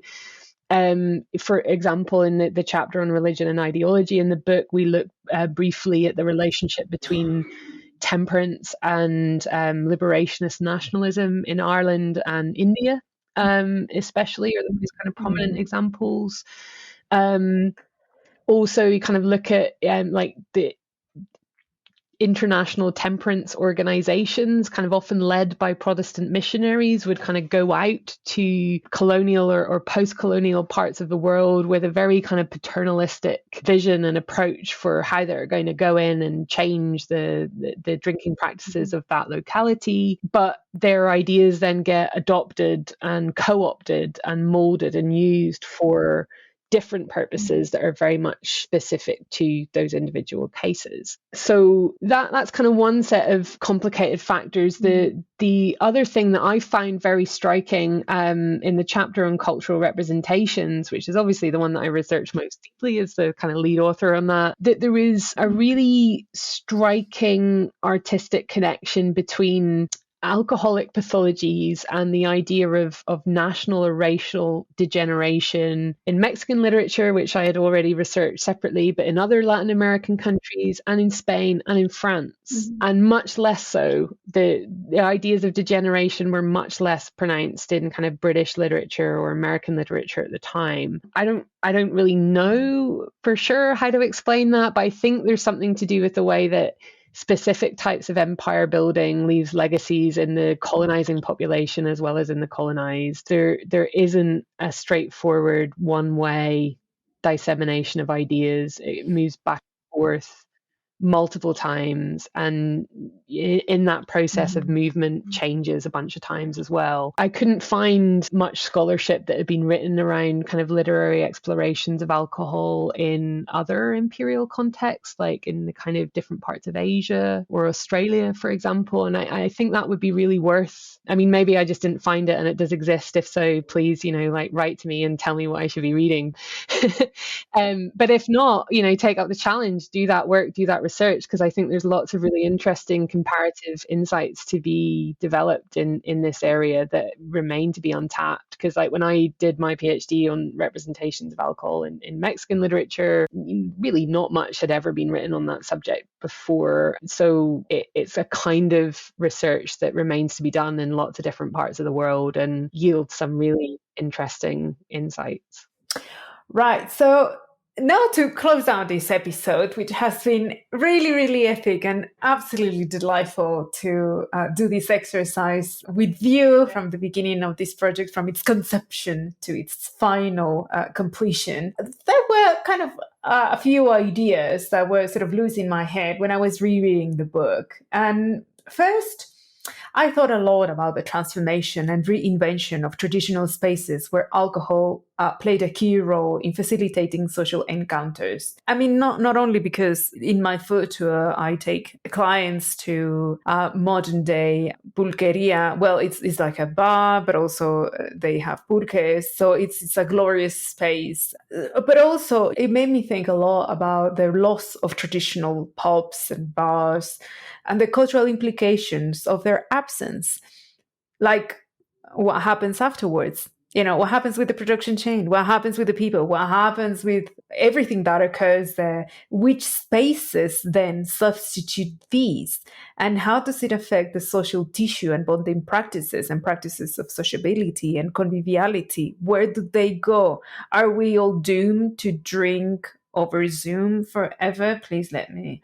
for example, in the chapter on religion and ideology in the book, we look briefly at the relationship between temperance and liberationist nationalism in Ireland and India, especially, are the most kind of prominent examples. Also, you kind of look at like the international temperance organizations, kind of often led by Protestant missionaries, would kind of go out to colonial or post-colonial parts of the world with a very kind of paternalistic vision and approach for how they're going to go in and change the drinking practices of that locality. But their ideas then get adopted and co-opted and molded and used for different purposes that are very much specific to those individual cases. So that's kind of one set of complicated factors. The other thing that I find very striking in the chapter on cultural representations, which is obviously the one that I researched most deeply as the kind of lead author on that there is a really striking artistic connection between alcoholic pathologies and the idea of national or racial degeneration in Mexican literature, which I had already researched separately, but in other Latin American countries and in Spain and in France, and much less so. The ideas of degeneration were much less pronounced in kind of British literature or American literature at the time. I don't really know for sure how to explain that, but I think there's something to do with the way that specific types of empire building leaves legacies in the colonizing population as well as in the colonized. There isn't a straightforward one-way dissemination of ideas. It moves back and forth multiple times, and in that process of movement changes a bunch of times as well. I couldn't find much scholarship that had been written around kind of literary explorations of alcohol in other imperial contexts, like in the kind of different parts of Asia or Australia, for example. And I think that would be really worth, I mean, maybe I just didn't find it and it does exist. If so, please, like write to me and tell me what I should be reading. But if not, take up the challenge, do that work, do that research, because I think there's lots of really interesting comparative insights to be developed in this area that remain to be untapped. Because like when I did my PhD on representations of alcohol in Mexican literature, really not much had ever been written on that subject before. So it's a kind of research that remains to be done in lots of different parts of the world and yields some really interesting insights. Right. So now to close out this episode, which has been really, really epic and absolutely delightful to do this exercise with you from the beginning of this project, from its conception to its final completion. There were kind of a few ideas that were sort of loose in my head when I was rereading the book. And first, I thought a lot about the transformation and reinvention of traditional spaces where alcohol played a key role in facilitating social encounters. I mean, not only because in my food tour, I take clients to modern day pulqueria. Well, it's like a bar, but also they have pulques. So it's a glorious space. But also it made me think a lot about the loss of traditional pubs and bars and the cultural implications of their absence. Like what happens afterwards? What happens with the production chain? What happens with the people? What happens with everything that occurs there? Which spaces then substitute these? And how does it affect the social tissue and bonding practices and practices of sociability and conviviality? Where do they go? Are we all doomed to drink over Zoom forever? Please let me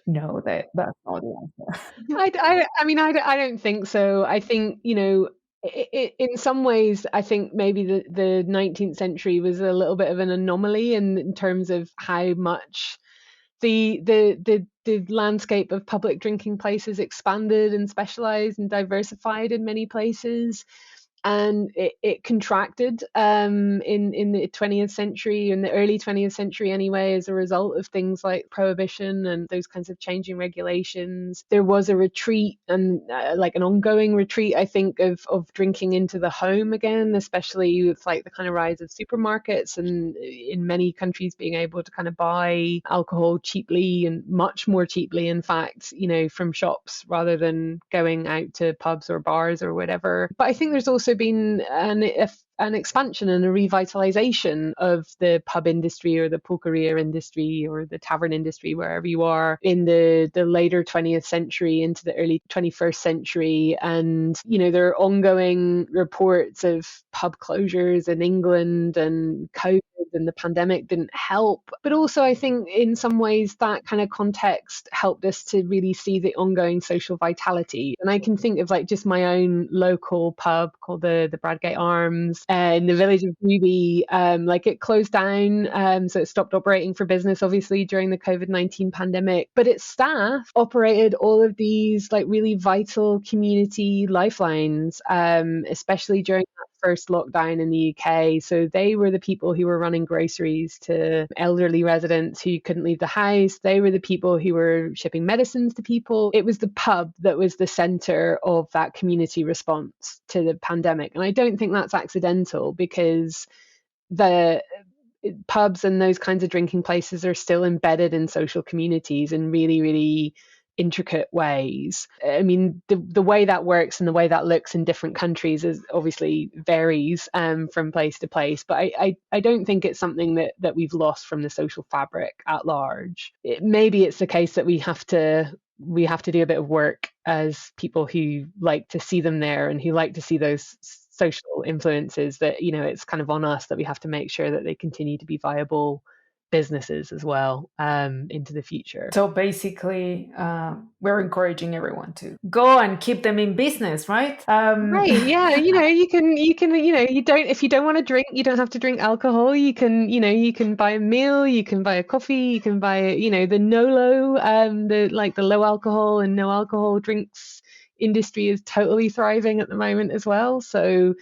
know that's not the answer. I mean, I don't think so. I think, In some ways, I think maybe the 19th century was a little bit of an anomaly in terms of how much the landscape of public drinking places expanded and specialized and diversified in many places, and it contracted in the 20th century, in the early 20th century anyway, as a result of things like prohibition and those kinds of changing regulations. There was a retreat, and like an ongoing retreat, I think, of drinking into the home again, especially with like the kind of rise of supermarkets, and in many countries being able to kind of buy alcohol cheaply, and much more cheaply, in fact, from shops rather than going out to pubs or bars or whatever. But I think there's also been an expansion and a revitalization of the pub industry or the pulqueria industry or the tavern industry, wherever you are, in the later 20th century into the early 21st century. And, there are ongoing reports of pub closures in England, and COVID and the pandemic didn't help. But also, I think in some ways that kind of context helped us to really see the ongoing social vitality. And I can think of like just my own local pub called the Bradgate Arms in the village of Ruby. Like it closed down, so it stopped operating for business, obviously, during the COVID-19 pandemic. But its staff operated all of these like really vital community lifelines, especially during that first lockdown in the UK. So they were the people who were running groceries to elderly residents who couldn't leave the house. They were the people who were shipping medicines to people. It was the pub that was the center of that community response to the pandemic. And I don't think that's accidental, because the pubs and those kinds of drinking places are still embedded in social communities in really, really intricate ways. I mean, the way that works and the way that looks in different countries is obviously varies from place to place. But I don't think it's something that we've lost from the social fabric at large. Maybe it's the case that we have to do a bit of work as people who like to see them there and who like to see those social influences, that it's kind of on us that we have to make sure that they continue to be viable businesses as well into the future. So basically, we're encouraging everyone to go and keep them in business, right? Right. Yeah. You can, if you don't want to drink, you don't have to drink alcohol. You can buy a meal, you can buy a coffee, you can buy, the NOLO, the low alcohol and no alcohol drinks industry is totally thriving at the moment as well. So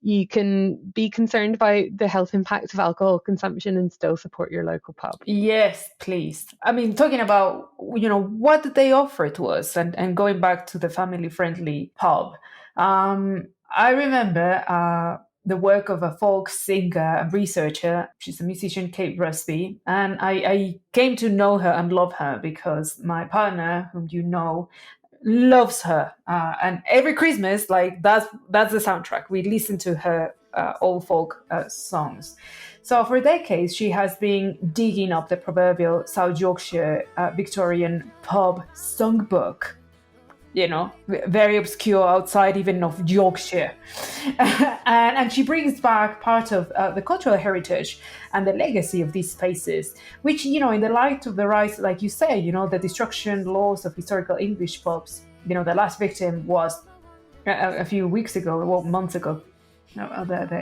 you can be concerned by the health impacts of alcohol consumption and still support your local pub. Yes, please. I mean, talking about, what did they offer to us, and going back to the family-friendly pub. I remember the work of a folk singer and researcher. She's a musician, Kate Rusby. And I came to know her and love her because my partner, whom you know, loves her, and every Christmas, like that's the soundtrack. We listen to her old folk songs. So for decades, she has been digging up the proverbial South Yorkshire Victorian pub songbook. Very obscure outside even of Yorkshire, and she brings back part of the cultural heritage and the legacy of these spaces, which, in the light of the rise, like you say, the destruction laws of historical English pubs. The last victim was a few weeks ago, well, months ago.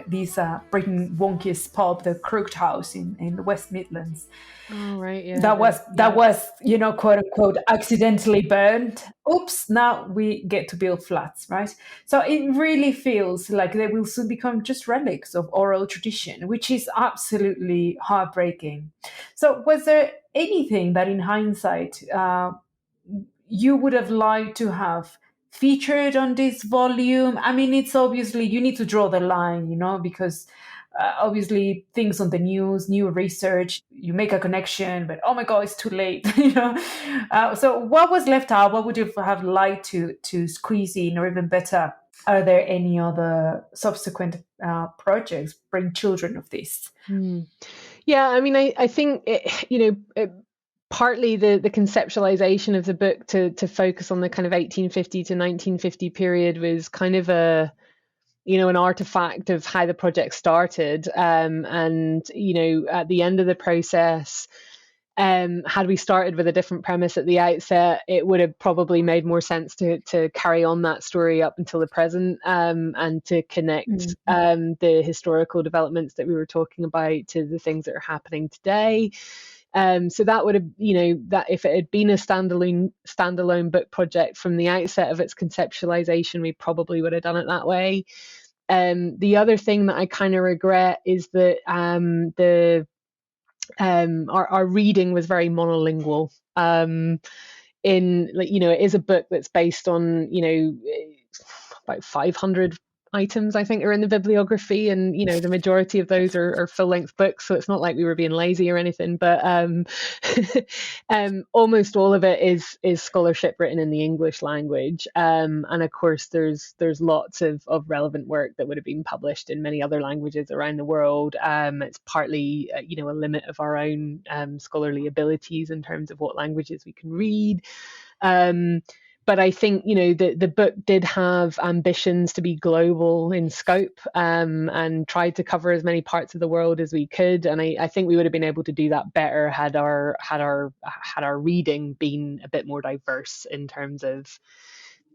These Britain Wonkiest pub, the Crooked House in the West Midlands. Oh, right, yeah. That was quote unquote accidentally burned. Oops! Now we get to build flats, right? So it really feels like they will soon become just relics of oral tradition, which is absolutely heartbreaking. So, was there anything that, in hindsight, you would have liked to have featured on this volume? I mean, it's obviously, you need to draw the line, because obviously things on the news, new research, you make a connection, but oh my God, it's too late, So what was left out? What would you have liked to squeeze in? Or even better, are there any other subsequent projects bring children of this? Yeah, I mean, I think partly the conceptualization of the book to focus on the kind of 1850 to 1950 period was kind of an artifact of how the project started. And at the end of the process, had we started with a different premise at the outset, it would have probably made more sense to carry on that story up until the present, and to connect the historical developments that we were talking about to the things that are happening today. So that would have, that if it had been a standalone book project from the outset of its conceptualization, we probably would have done it that way. The other thing that I kind of regret is that our reading was very monolingual. It is a book that's based on, about 500 items, I think, are in the bibliography, and the majority of those are full-length books, so it's not like we were being lazy or anything, but almost all of it is scholarship written in the English language, and of course there's lots of relevant work that would have been published in many other languages around the world. It's partly a limit of our own scholarly abilities in terms of what languages we can read. But I think, the book did have ambitions to be global in scope, and tried to cover as many parts of the world as we could. And I think we would have been able to do that better had our reading been a bit more diverse in terms of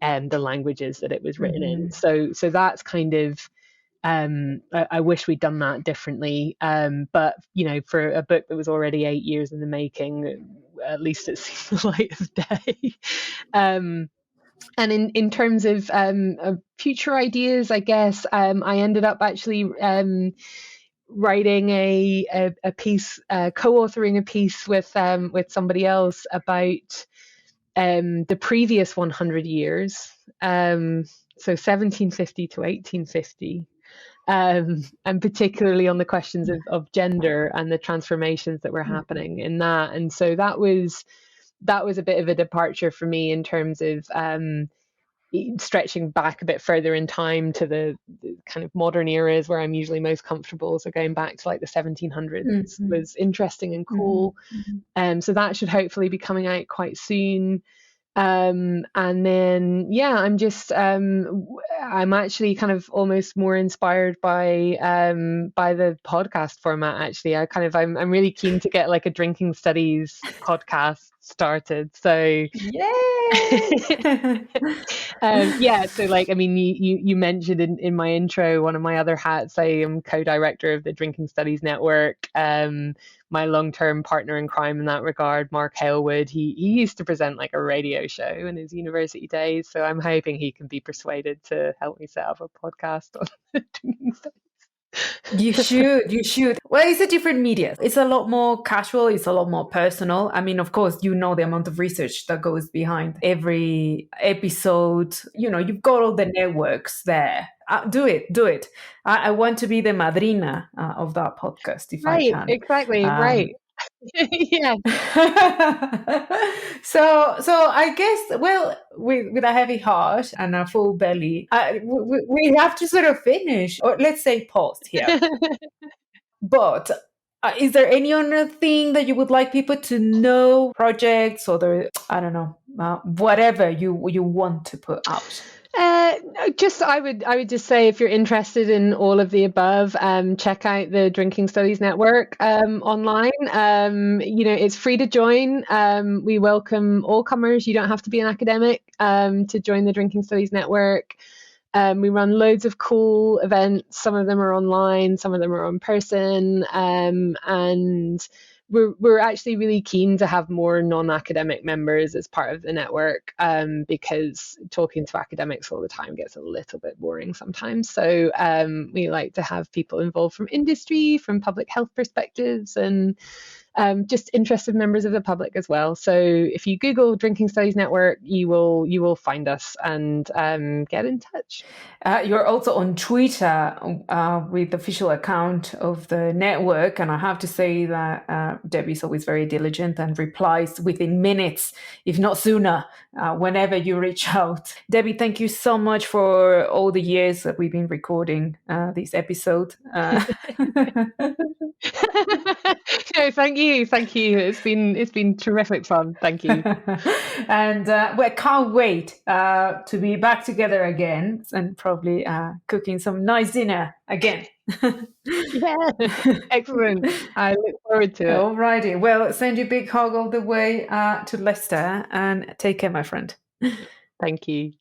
the languages that it was written in. So that's kind of, I wish we'd done that differently. But for a book that was already 8 years in the making, at least it's seen the light of day. And in terms of future ideas, I guess I ended up actually writing a piece, co-authoring a piece with somebody else about the previous 100 years, so 1750 to 1850. And particularly on the questions of gender and the transformations that were happening in that. And so that was a bit of a departure for me in terms of stretching back a bit further in time to the kind of modern eras where I'm usually most comfortable. So going back to like the 1700s was interesting and cool. So that should hopefully be coming out quite soon. And then I'm actually kind of almost more inspired by the podcast format. Actually, I'm really keen to get like a drinking studies podcast started. So so like, I mean, you mentioned in my intro, one of my other hats, I am co-director of the Drinking Studies Network. My long-term partner in crime in that regard, Mark Halewood, he used to present like a radio show in his university days, so I'm hoping he can be persuaded to help me set up a podcast on drinking studies. You should. Well, it's a different media. It's a lot more casual. It's a lot more personal. I mean, of course, the amount of research that goes behind every episode. You've got all the networks there. Do it. I want to be the madrina of that podcast if I can. Exactly. Right. Yeah. So I guess, well, with a heavy heart and a full belly, we have to sort of finish, or let's say pause here. But is there any other thing that you would like people to know? Projects, or I don't know, whatever you want to put out? I would just say, if you're interested in all of the above, check out the Drinking Studies Network online. It's free to join. We welcome all comers. You don't have to be an academic to join the Drinking Studies Network. We run loads of cool events. Some of them are online, some of them are in person, and we're actually really keen to have more non-academic members as part of the network, because talking to academics all the time gets a little bit boring sometimes. So we like to have people involved from industry, from public health perspectives, and just interested members of the public as well. So if you Google Drinking Studies Network, you will find us and get in touch. You're also on Twitter with the official account of the network, and I have to say that Debbie's always very diligent and replies within minutes, if not sooner, whenever you reach out. Debbie, thank you so much for all the years that we've been recording this episode. No, thank you. It's been terrific fun. Thank you. And we can't wait to be back together again, and probably cooking some nice dinner again. Yeah, excellent. I look forward to it. Alrighty. Well, send you a big hug all the way to Leicester, and take care, my friend. Thank you.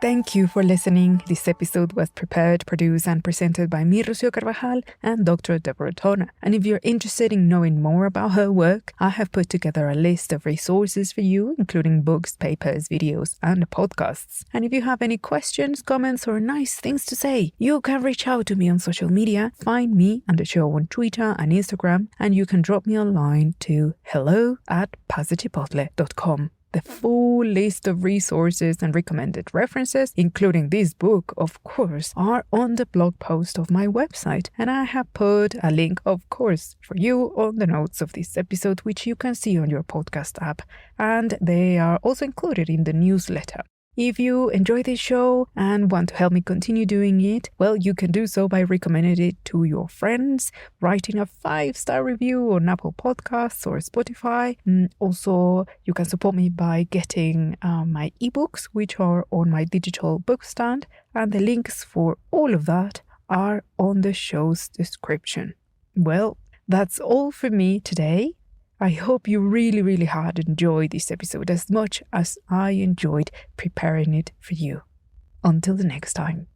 Thank you for listening. This episode was prepared, produced, and presented by me, Rocio Carvajal, and Dr. Deborah Toner. And if you're interested in knowing more about her work, I have put together a list of resources for you, including books, papers, videos, and podcasts. And if you have any questions, comments, or nice things to say, you can reach out to me on social media. Find me and the show on Twitter and Instagram, and you can drop me a line to hello@pasachipotle.com. The full list of resources and recommended references, including this book, of course, are on the blog post of my website. And I have put a link, of course, for you on the notes of this episode, which you can see on your podcast app. And they are also included in the newsletter. If you enjoy this show and want to help me continue doing it, well, you can do so by recommending it to your friends, writing a 5-star review on Apple Podcasts or Spotify. Also, you can support me by getting my ebooks, which are on my digital book stand, and the links for all of that are on the show's description. Well, that's all for me today. I hope you really had enjoyed this episode as much as I enjoyed preparing it for you. Until the next time.